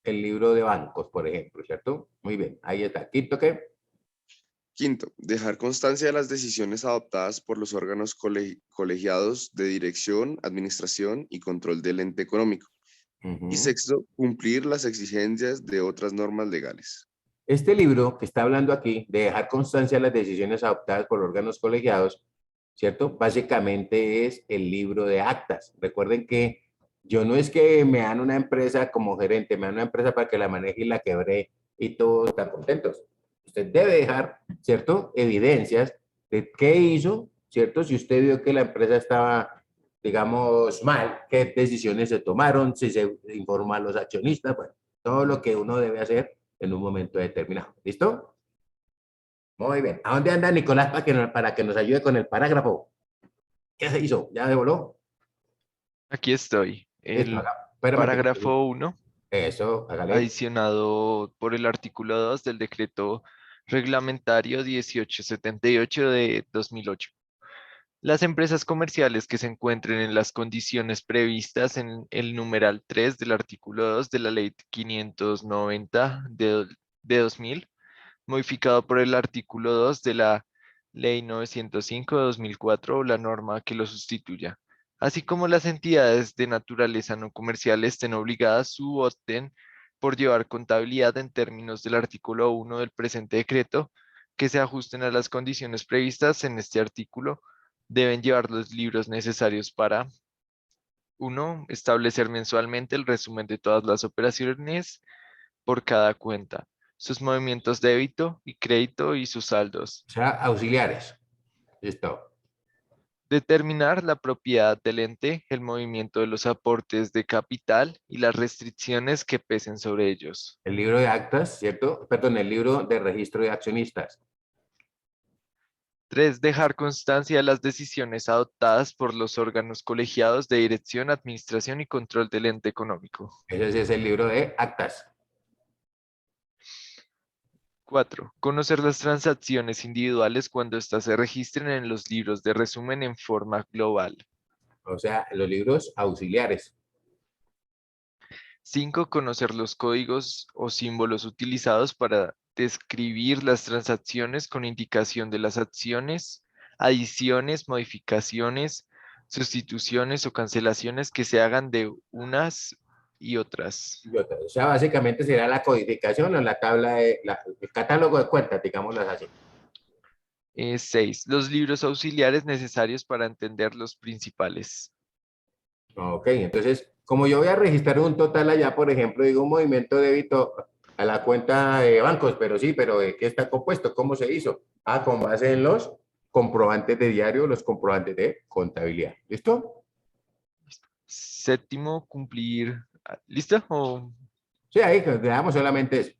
el libro de bancos, por ejemplo, ¿cierto? Muy bien, ahí está. Quinto, ¿qué? Quinto, dejar constancia de las decisiones adoptadas por los órganos colegiados de dirección, administración y control del ente económico. Y sexto, cumplir las exigencias de otras normas legales. Este libro que está hablando aquí, de dejar constancia de las decisiones adoptadas por órganos colegiados, ¿cierto? Básicamente es el libro de actas. Recuerden que yo no es que me dan una empresa como gerente, me dan una empresa para que la maneje y la quebré y todos están contentos. Usted debe dejar, ¿cierto? Evidencias de qué hizo, ¿cierto? Si usted vio que la empresa estaba, digamos, mal, qué decisiones se tomaron, si se informa a los accionistas, bueno, todo lo que uno debe hacer en un momento determinado. ¿Listo? Muy bien. ¿A dónde anda Nicolás para que nos ayude con el parágrafo? ¿Qué se hizo? ¿Ya devoló? Aquí estoy. Listo, El espérame que... parágrafo 1, Eso, hágale. adicionado por el artículo 2 del decreto reglamentario 1878 de 2008. Las empresas comerciales que se encuentren en las condiciones previstas en el numeral 3 del artículo 2 de la ley 590 de 2000, modificado por el artículo 2 de la ley 905 de 2004 o la norma que lo sustituya, así como las entidades de naturaleza no comercial estén obligadas u opten por llevar contabilidad en términos del artículo 1 del presente decreto, que se ajusten a las condiciones previstas en este artículo, deben llevar los libros necesarios para: 1. Establecer mensualmente el resumen de todas las operaciones por cada cuenta, sus movimientos débito y crédito y sus saldos. O sea, auxiliares. Listo. Determinar la propiedad del ente, el movimiento de los aportes de capital y las restricciones que pesen sobre ellos. El libro de actas, ¿cierto? Perdón, el libro de registro de accionistas. 3. Dejar constancia de las decisiones adoptadas por los órganos colegiados de dirección, administración y control del ente económico. Ese sí es el libro de actas. 4. Conocer las transacciones individuales cuando éstas se registren en los libros de resumen en forma global. O sea, los libros auxiliares. 5. Conocer los códigos o símbolos utilizados para describir las transacciones con indicación de las acciones, adiciones, modificaciones, sustituciones o cancelaciones que se hagan de unas y otras. O sea, básicamente será la codificación o la tabla de, el catálogo de cuentas, digámoslo así. 6. Los libros auxiliares necesarios para entender los principales. Ok, entonces, como yo voy a registrar un total allá, por ejemplo, digo un movimiento de débito a la cuenta de bancos, pero sí, pero ¿de qué está compuesto? ¿Cómo se hizo? Ah, con base en los comprobantes de diario, los comprobantes de contabilidad. ¿Listo? 7. Cumplir. ¿Listo? O Sí, ahí dejamos solamente eso.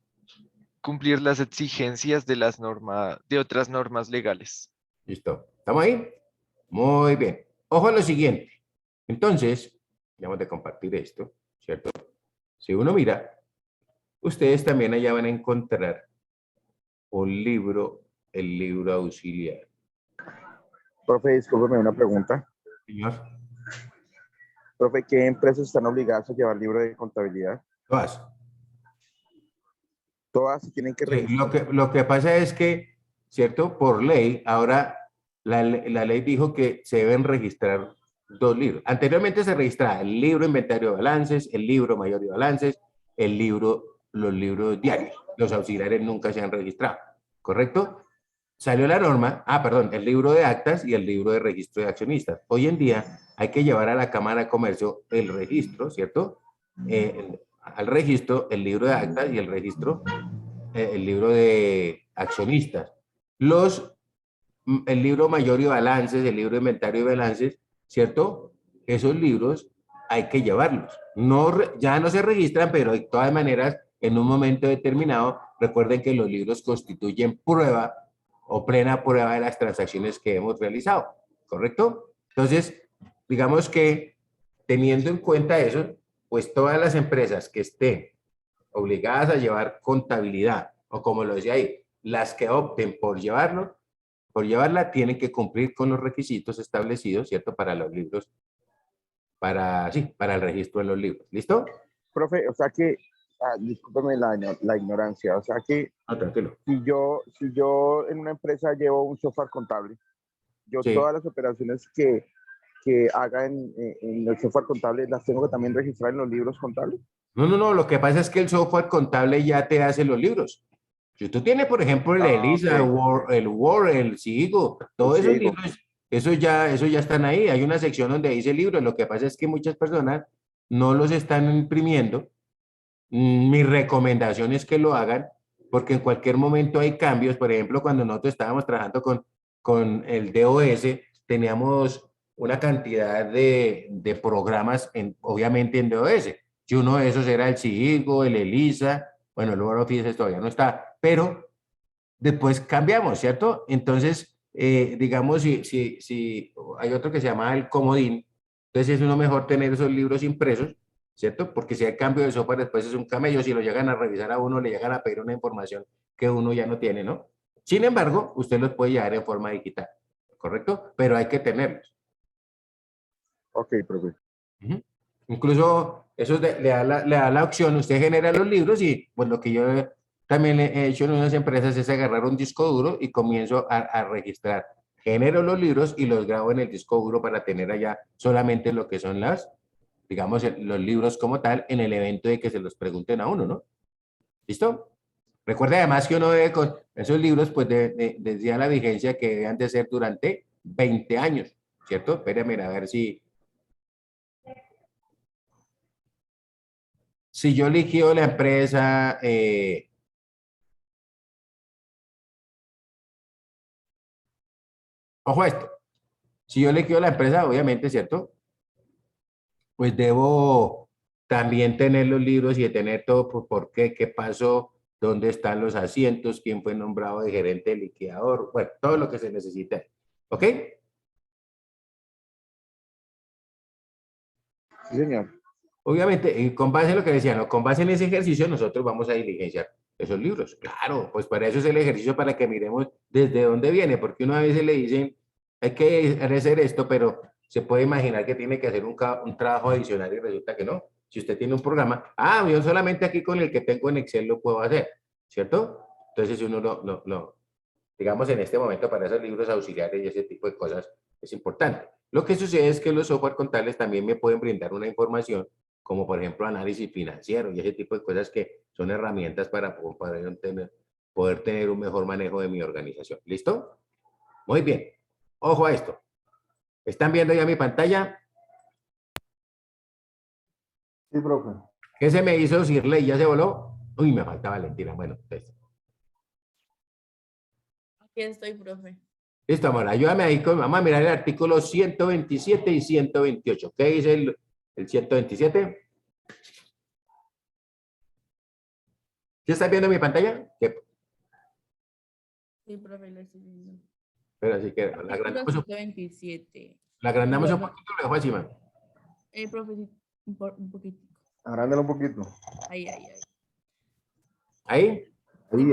cumplir las exigencias de las de otras normas legales. ¿Listo? ¿Estamos ahí? Muy bien. Ojo a lo siguiente. Entonces, vamos a compartir esto, ¿cierto? Si uno mira, ustedes también allá van a encontrar un libro, el libro auxiliar. Profe, discúlpeme una pregunta. Señor, Profe, ¿qué empresas están obligadas a llevar libro de contabilidad? todas. Todas tienen que Sí, registrar. lo que pasa es que, ¿cierto? Por ley, ahora la ley dijo que se deben registrar 2 libros. Anteriormente se registraba el libro inventario de balances, el libro mayor de balances, el libro, los libros diarios. Los auxiliares nunca se han registrado, ¿correcto? Salió la norma, perdón, el libro de actas y el libro de registro de accionistas. Hoy en día hay que llevar a la Cámara de Comercio el registro, ¿cierto? Al registro, el libro de actas y el registro, el libro de accionistas. El libro mayor y balances, el libro de inventario y balances, ¿cierto? Esos libros hay que llevarlos. No, ya no se registran, pero de todas maneras, en un momento determinado, recuerden que los libros constituyen prueba o plena prueba de las transacciones que hemos realizado, ¿correcto? Entonces, digamos que teniendo en cuenta eso, pues todas las empresas que estén obligadas a llevar contabilidad, o como lo decía ahí, las que opten por llevarla, tienen que cumplir con los requisitos establecidos, ¿cierto? Para los libros para el registro en los libros. ¿Listo? Profe, o sea que, discúlpeme la ignorancia, o sea que No, tranquilo. si yo en una empresa llevo un software contable, yo Sí. todas las operaciones que haga en el software contable las tengo que también registrar en los libros contables. No, lo que pasa es que el software contable ya te hace los libros. Si tú tienes, por ejemplo, el ELISA, Ok. el Word, el SIGO, todos esos libros, eso ya están ahí. Hay una sección donde dice libros. Lo que pasa es que muchas personas no los están imprimiendo. Mi recomendación es que lo hagan, porque en cualquier momento hay cambios. Por ejemplo, cuando nosotros estábamos trabajando con el DOS, teníamos una cantidad de programas, obviamente en DOS. Y uno de esos era el SIGO, el ELISA, bueno, el WordOffice todavía no está, pero después cambiamos, ¿cierto? Entonces, digamos, si hay otro que se llama el comodín, entonces es uno mejor tener esos libros impresos, ¿cierto? Porque si hay cambio de software, después es un camello, si lo llegan a revisar a uno, le llegan a pedir una información que uno ya no tiene, ¿no? Sin embargo, usted los puede llevar en forma digital, ¿correcto? Pero hay que tenerlos. Ok, profe. Incluso eso le da la opción, usted genera los libros y pues lo que yo también he hecho en unas empresas es agarrar un disco duro y comienzo a registrar. Genero los libros y los grabo en el disco duro para tener allá solamente lo que son digamos, los libros como tal en el evento de que se los pregunten a uno, ¿no? ¿Listo? Recuerda además que uno debe con esos libros, pues decía la vigencia que deben de ser durante 20 años, ¿cierto? Espérenme a ver si yo liquido la empresa, ojo a esto, si yo liquido la empresa, obviamente, ¿cierto? Pues debo también tener los libros y tener todo por qué, qué pasó, dónde están los asientos, quién fue nombrado de gerente liquidador, bueno, todo lo que se necesita. ¿Ok? Sí, señor. Obviamente, con base en lo que decían, ¿no? Con base en ese ejercicio, nosotros vamos a diligenciar esos libros. Claro, pues para eso es el ejercicio, para que miremos desde dónde viene, porque uno a veces le dicen, hay que hacer esto, pero se puede imaginar que tiene que hacer un trabajo adicional y resulta que no. Si usted tiene un programa, yo solamente aquí con el que tengo en Excel lo puedo hacer, ¿cierto? Entonces, uno digamos, en este momento para esos libros auxiliares y ese tipo de cosas es importante. Lo que sucede es que los software contables también me pueden brindar una información como por ejemplo análisis financiero y ese tipo de cosas que son herramientas para poder tener un mejor manejo de mi organización. ¿Listo? Muy bien. Ojo a esto. ¿Están viendo ya mi pantalla? Sí, profe. ¿Qué se me hizo, Sirley? ¿Ya se voló? Uy, me falta Valentina. Bueno, entonces. Aquí estoy, profe. Listo, amor. Ayúdame ahí. Vamos a mirar el artículo 127 y 128. ¿Qué dice el 127? ¿Sí estás viendo mi pantalla? Sí, profe, lo estoy viendo. Pero así que la Artículo agrandamos, 127. la agrandamos un poquito, lo dejo encima. Profe, sí, un poquito. Agrándalo un poquito. Ahí. ¿Ahí? Ahí.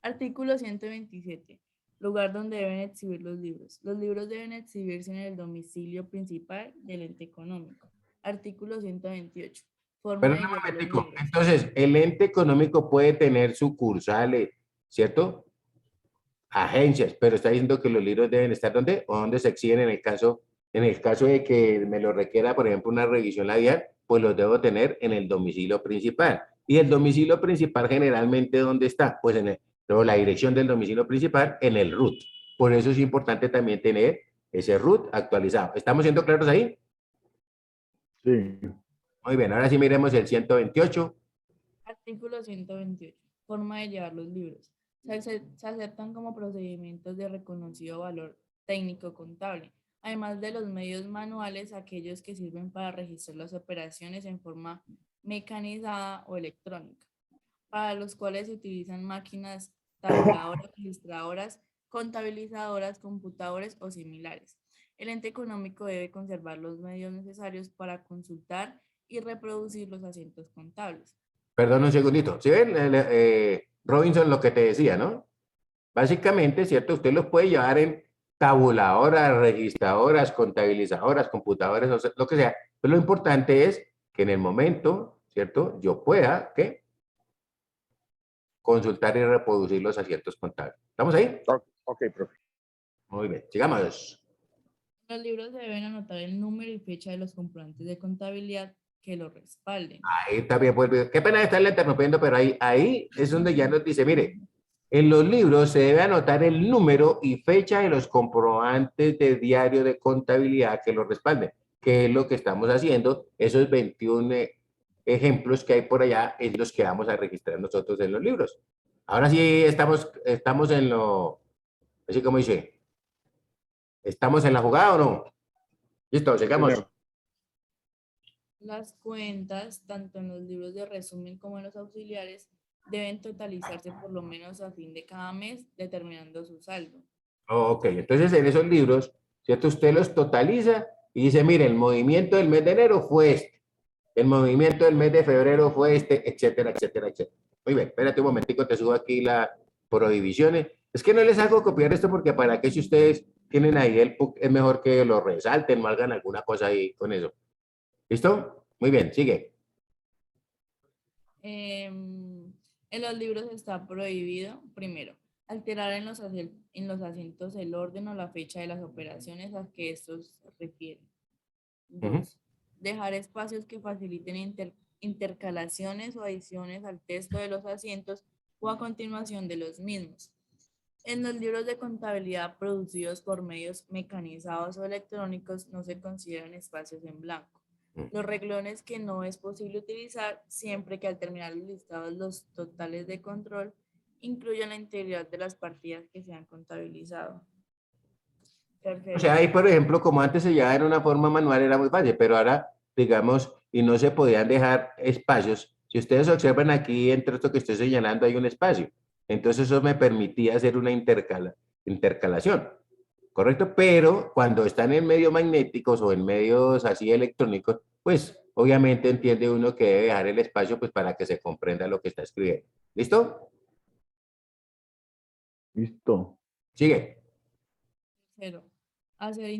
Artículo 127. Lugar donde deben exhibir los libros. Los libros deben exhibirse en el domicilio principal del ente económico. Artículo 128. Forma Pero de un llevar los momentico. libros. Entonces, el ente económico puede tener sucursales, ¿cierto? Agencias, pero está diciendo que los libros deben estar ¿dónde? O dónde se exhiben en el caso de que me lo requiera, por ejemplo, una revisión labial, pues los debo tener en el domicilio principal. Y el domicilio principal generalmente, ¿dónde está? Pues la dirección del domicilio principal en el root. Por eso es importante también tener ese root actualizado. ¿Estamos siendo claros ahí? Sí. Muy bien, ahora sí miremos el 128. Artículo 128. Forma de llevar los libros. Se aceptan como procedimientos de reconocido valor técnico contable, además de los medios manuales, aquellos que sirven para registrar las operaciones en forma mecanizada o electrónica, para los cuales se utilizan máquinas tabuladoras, registradoras, contabilizadoras, computadores o similares. El ente económico debe conservar los medios necesarios para consultar y reproducir los asientos contables. Perdón un segundito. ¿Sí ven, Robinson, lo que te decía, ¿no? Básicamente, ¿cierto? Usted los puede llevar tabuladoras, registradoras, contabilizadoras, computadoras, o sea, lo que sea. Pero lo importante es que en el momento, ¿cierto? Yo pueda, ¿qué? Consultar y reproducir los asientos contables. ¿Estamos ahí? Ok, profe. Muy bien, sigamos. Los libros deben anotar el número y fecha de los comprobantes de contabilidad que lo respalden. Ahí también vuelve. Qué pena estarle interrumpiendo, pero ahí es donde ya nos dice, mire, en los libros se debe anotar el número y fecha de los comprobantes de diario de contabilidad que lo respalden, que es lo que estamos haciendo. Esos 21 ejemplos que hay por allá es los que vamos a registrar nosotros en los libros. Ahora sí estamos en lo, así como dice, ¿estamos en la jugada o no? Listo, sigamos. Señor. Las cuentas, tanto en los libros de resumen como en los auxiliares, deben totalizarse por lo menos a fin de cada mes, determinando su saldo. Ok, entonces en esos libros, ¿cierto? Usted los totaliza y dice, mire, el movimiento del mes de enero fue este, el movimiento del mes de febrero fue este, etcétera, etcétera, etcétera. Muy bien, espérate un momentico, te subo aquí las prohibiciones. Es que no les hago copiar esto porque para que si ustedes tienen ahí el PUC, es mejor que lo resalten o hagan alguna cosa ahí con eso. ¿Listo? Muy bien, sigue. En los libros está prohibido, primero, alterar en los asientos el orden o la fecha de las operaciones a que estos refieren. Dos, dejar espacios que faciliten intercalaciones o adiciones al texto de los asientos o a continuación de los mismos. En los libros de contabilidad producidos por medios mecanizados o electrónicos no se consideran espacios en blanco. Los renglones que no es posible utilizar siempre que al terminar los listados los totales de control incluyan la integridad de las partidas que se han contabilizado. Tercero, O sea, ahí, por ejemplo, como antes se llevaba en una forma manual, era muy fácil, pero ahora, digamos, y no se podían dejar espacios. Si ustedes observan aquí, entre esto que estoy señalando, hay un espacio. Entonces, eso me permitía hacer una intercalación, ¿correcto? Pero cuando están en medios magnéticos o en medios así electrónicos, pues, obviamente entiende uno que debe dejar el espacio, pues, para que se comprenda lo que está escribiendo. ¿Listo? Listo. Sigue. tercero, hacer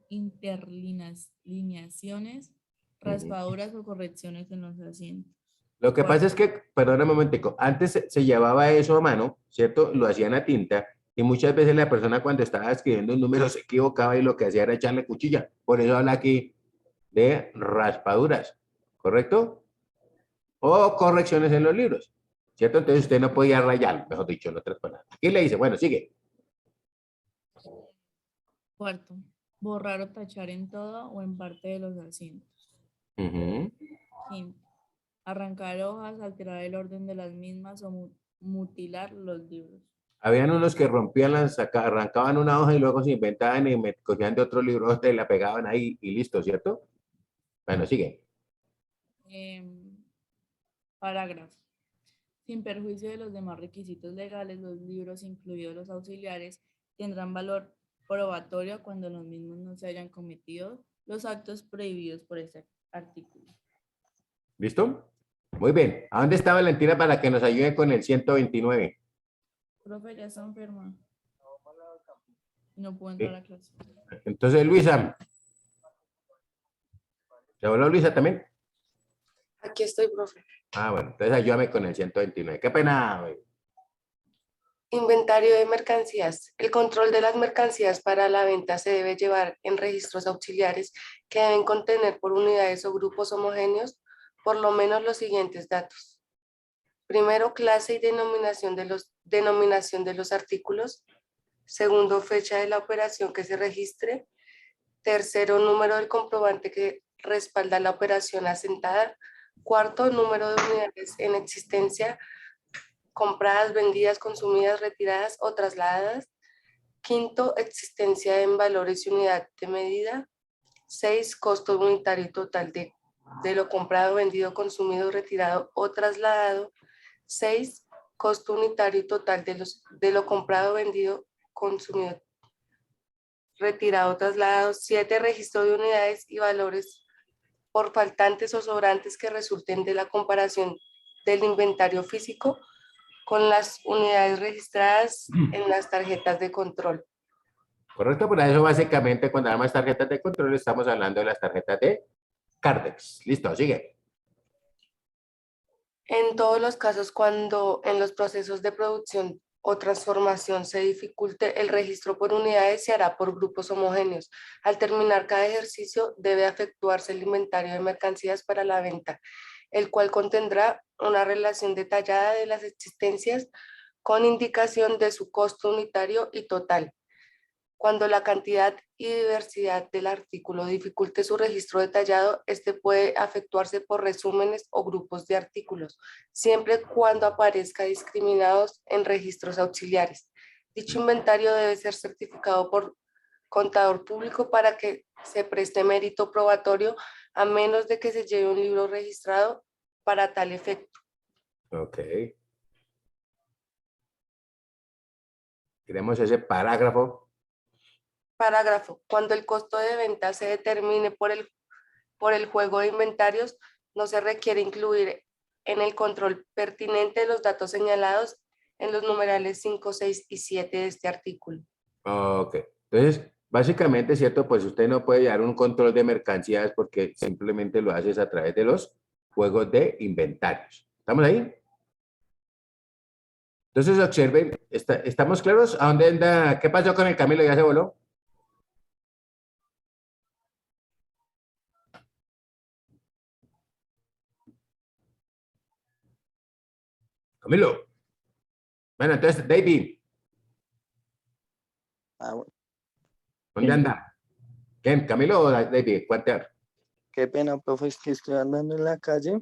interlineaciones, raspaduras o correcciones en los asientos. Lo que pasa es que, perdón un momentico, antes se llevaba eso a mano, ¿cierto? Lo hacían a tinta y muchas veces la persona cuando estaba escribiendo un número se equivocaba y lo que hacía era echarle cuchilla. Por eso habla aquí de raspaduras, ¿correcto? O correcciones en los libros, ¿cierto? Entonces usted no podía rayar, mejor dicho, en otras palabras. Aquí le dice, bueno, sigue. Cuarto, borrar o tachar en todo o en parte de los asientos. Quinto, arrancar hojas, alterar el orden de las mismas o mutilar los libros. Habían unos que rompían arrancaban una hoja y luego se inventaban y me cogían de otro libro y la pegaban ahí y listo, ¿cierto? Bueno, sigue. Parágrafo. Sin perjuicio de los demás requisitos legales, los libros, incluidos los auxiliares, tendrán valor probatorio cuando los mismos no se hayan cometido los actos prohibidos por este artículo. ¿Listo? Muy bien. ¿A dónde está Valentina para que nos ayude con el 129? Profe, ya está enferma. No puedo entrar a clase. Entonces, Luisa. ¿Se habló Luisa también? Aquí estoy, profe. Ah, bueno. Entonces ayúdame con el 129. Qué pena. Inventario de mercancías. El control de las mercancías para la venta se debe llevar en registros auxiliares que deben contener por unidades o grupos homogéneos por lo menos los siguientes datos. Primero, clase y denominación de los artículos. Segundo, fecha de la operación que se registre. Tercero, número del comprobante que respalda la operación asentada. Cuarto, número de unidades en existencia, compradas, vendidas, consumidas, retiradas o trasladadas. Quinto, existencia en valores y unidad de medida. 6, costo unitario total de lo comprado, vendido, consumido, retirado o trasladado. 6, costo unitario total de lo comprado, vendido, consumido, retirado, trasladado. 7, registro de unidades y valores por faltantes o sobrantes que resulten de la comparación del inventario físico con las unidades registradas en las tarjetas de control. ¿Correcto? Por eso básicamente cuando hablamos de tarjetas de control estamos hablando de las tarjetas de Cardex. Listo, sigue. En todos los casos, cuando en los procesos de producción o transformación se dificulte el registro por unidades, se hará por grupos homogéneos. Al terminar cada ejercicio, debe efectuarse el inventario de mercancías para la venta, el cual contendrá una relación detallada de las existencias con indicación de su costo unitario y total. Cuando la cantidad y diversidad del artículo dificulte su registro detallado, este puede efectuarse por resúmenes o grupos de artículos, siempre cuando aparezca discriminados en registros auxiliares. Dicho inventario debe ser certificado por contador público para que se preste mérito probatorio, a menos de que se lleve un libro registrado para tal efecto. Ok. Tenemos ese parágrafo. Parágrafo. Cuando el costo de venta se determine por el juego de inventarios, no se requiere incluir en el control pertinente los datos señalados en los numerales 5, 6 y 7 de este artículo. Ok. Entonces, básicamente, ¿cierto? Pues usted no puede llevar un control de mercancías porque simplemente lo haces a través de los juegos de inventarios. ¿Estamos ahí? Entonces, observen, ¿estamos claros? ¿A dónde anda? ¿Qué pasó con el Camilo? ¿Ya se voló? Camilo. Bueno, entonces, David. ¿Dónde anda? ¿Quién? ¿Camilo o David? Cuánto. Qué pena, profe, es que estoy andando en la calle.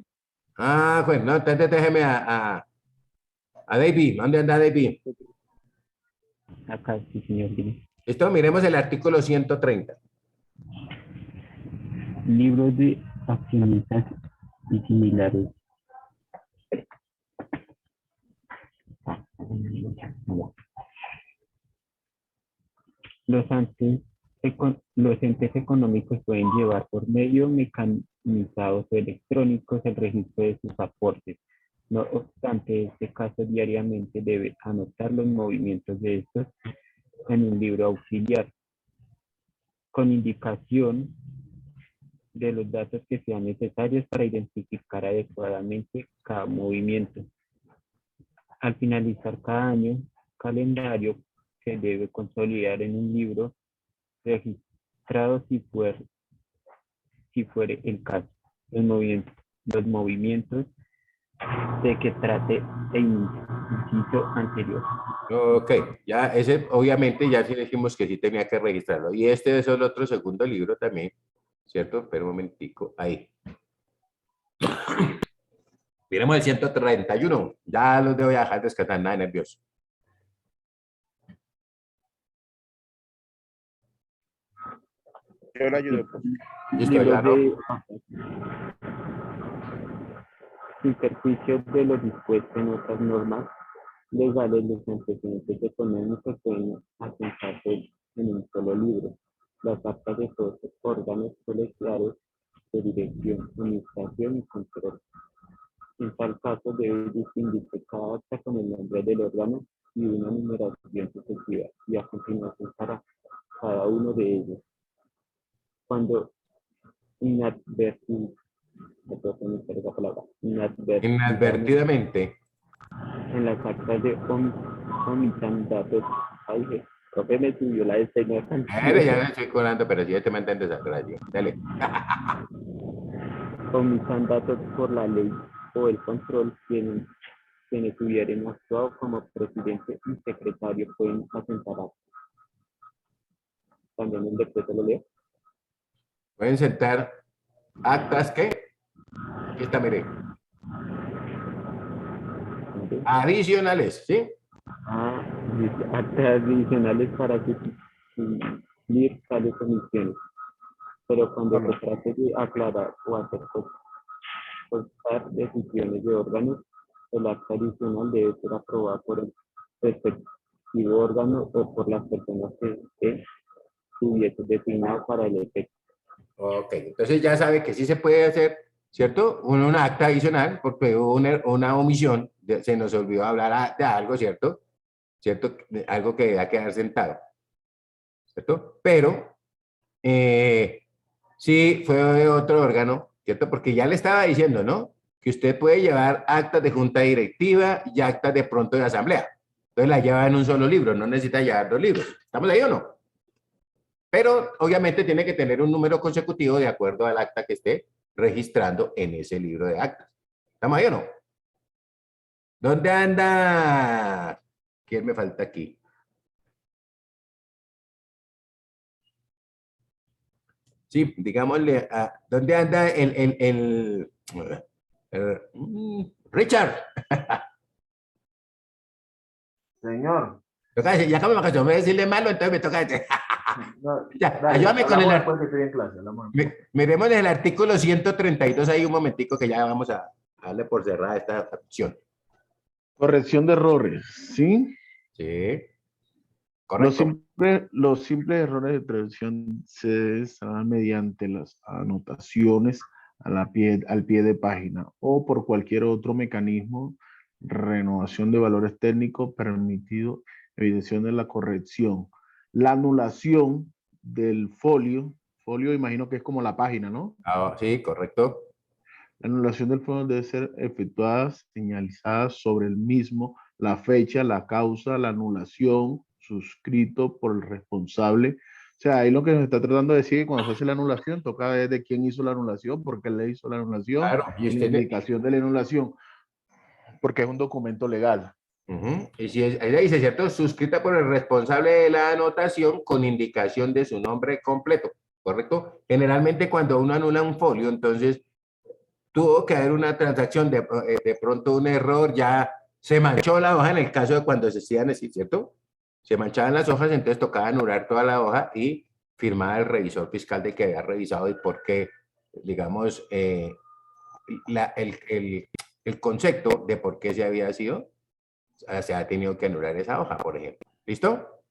Ah, pues no, entonces déjeme a David. ¿Dónde anda David? Acá, sí, señor. Dime. Listo, miremos el artículo 130. Libros de accionistas y similares. Los entes económicos pueden llevar por medio mecanizados o electrónicos el registro de sus aportes. No obstante, en este caso diariamente debe anotar los movimientos de estos en un libro auxiliar, con indicación de los datos que sean necesarios para identificar adecuadamente cada movimiento. Al finalizar cada año calendario, se debe consolidar en un libro registrado si fuere el caso. Los movimientos de que trate el inciso anterior. Ok, ya ese obviamente ya sí dijimos que sí tenía que registrarlo. Y este es el otro segundo libro también, ¿cierto? Espera un momentico, ahí. Miremos el 131. Ya los debo dejar descansar, nada de nervioso. Yo le ayudo. Listo, ya no. Sin perjuicio de lo dispuesto en otras normas legales, los antecedentes económicos pueden asentarse en un solo libro. Las actas de todos los órganos colegiados de dirección, administración y control. En tal caso, debe distinguirse cada acta con el nombre del órgano y una numeración sucesiva, y a continuación para cada uno de ellos. Cuando inadvertidamente en las actas de omitan datos. Ay, profe, me subió la de señor. Ya no estoy colando, pero si ya te mantienes atrás, dale. Omitan datos por la ley o el control, quienes hubieran actuado como presidente y secretario pueden asentar actas. También el decreto lo leo. Pueden sentar actas que, aquí está, mire, adicionales, ¿sí? Actas adicionales para cumplir tales omisiones. Pero cuando se trate de aclarar o hacer constar decisiones de órganos, el acta adicional debe ser aprobada por el respectivo órgano o por las personas que hubiese designado para el efecto. Ok, entonces ya sabe que sí se puede hacer, ¿cierto? Una acta adicional, porque hubo una omisión, se nos olvidó hablar de algo, ¿cierto? ¿Cierto? Algo que debía quedar sentado. ¿cierto? Pero sí fue otro órgano, ¿cierto? Porque ya le estaba diciendo, ¿no? Que usted puede llevar actas de junta directiva y actas de pronto de asamblea. Entonces la lleva en un solo libro, no necesita llevar 2 libros. ¿Estamos ahí o no? Pero obviamente tiene que tener un número consecutivo de acuerdo al acta que esté registrando en ese libro de actas. ¿Estamos ahí o no? ¿Dónde anda? ¿Quién me falta aquí? Sí, digámosle, ¿dónde anda el Richard? Señor. Toca decir, ya como me acostumbré a decirle malo, entonces me toca decir. No, Ya, dale, ayúdame con el después que estoy en clase, hablamos después. miremos el artículo 132 ahí un momentico que ya vamos a darle por cerrada esta opción. Corrección de errores, ¿sí? Sí. Correcto. Los simples errores de traducción se desarrollan mediante las anotaciones al pie de página o por cualquier otro mecanismo, renovación de valores técnicos permitido, evidenciación de la corrección. La anulación del folio imagino que es como la página, ¿no? Sí, correcto. La anulación del folio debe ser efectuada señalizada sobre el mismo, la fecha, la causa, la anulación, suscrito por el responsable. O sea, ahí lo que nos está tratando de decir es que cuando se hace la anulación, toca ver de quién hizo la anulación, por qué le hizo la anulación, Claro, y la indicación de la anulación, porque es un documento legal. Y si ahí dice, ¿cierto? Suscrita por el responsable de la anotación con indicación de su nombre completo, ¿correcto? Generalmente cuando uno anula un folio, entonces tuvo que haber una transacción, de pronto un error, ya se manchó la hoja en el caso de cuando se hacían así, ¿cierto? Se manchaban las hojas, entonces tocaba anular toda la hoja y firmar el revisor fiscal de que había revisado y por qué, digamos, el concepto de por qué se había sido, se ha tenido que anular esa hoja, por ejemplo. ¿Listo?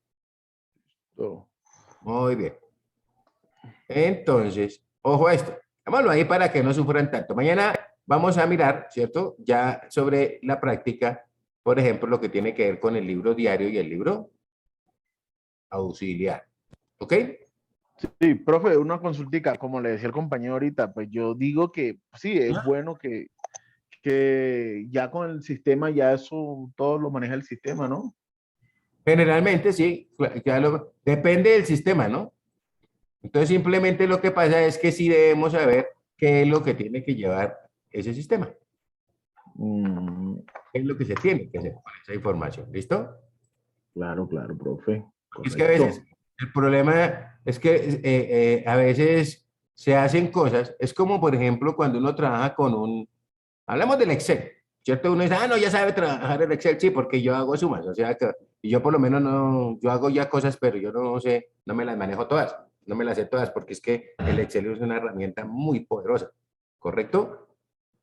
Muy bien. Entonces, ojo a esto. Vámonos ahí para que no sufran tanto. Mañana vamos a mirar, ¿cierto? Ya sobre la práctica, por ejemplo, lo que tiene que ver con el libro diario y el libro auxiliar. ¿Ok? Sí, profe, una consultica, como le decía el compañero ahorita, pues yo digo que sí, es bueno que ya con el sistema, ya eso todo lo maneja el sistema, ¿no? Generalmente sí, depende del sistema, ¿no? Entonces simplemente lo que pasa es que sí debemos saber qué es lo que tiene que llevar ese sistema. ¿Qué es lo que se tiene que hacer con esa información? ¿Listo? Claro, profe. Correcto. Es que a veces el problema es que a veces se hacen cosas, es como por ejemplo cuando uno trabaja con hablamos del Excel, ¿cierto? Uno dice, no, ya sabe trabajar el Excel, sí, porque yo hago sumas, o sea, que yo por lo menos no, yo hago ya cosas, pero yo no sé, no me las manejo todas, no me las sé todas, porque es que el Excel es una herramienta muy poderosa, ¿correcto?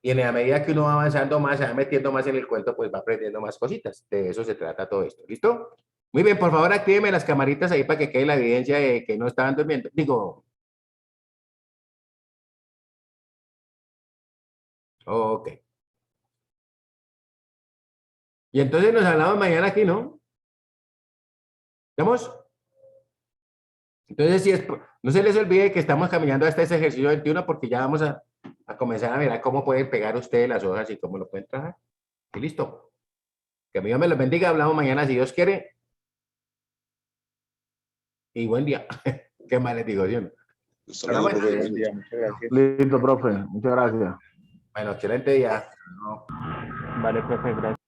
Y en la medida que uno va avanzando más, se va metiendo más en el cuento, pues va aprendiendo más cositas. De eso se trata todo esto. ¿Listo? Muy bien, por favor, actívenme las camaritas ahí para que quede la evidencia de que no estaban durmiendo. Digo. Ok. Y entonces nos hablamos mañana aquí, ¿no? ¿Estamos? Entonces, no se les olvide que estamos caminando hasta ese ejercicio 21 porque ya vamos a comenzar a mirar cómo pueden pegar ustedes las hojas y cómo lo pueden trabajar. Y listo. Que Dios me los bendiga. Hablamos mañana si Dios quiere. Y buen día. Qué mal les digo, ¿sí? Hasta luego, buen día. Muchas gracias. Listo, profe. Muchas gracias. Bueno, excelente día. Vale, profe, gracias.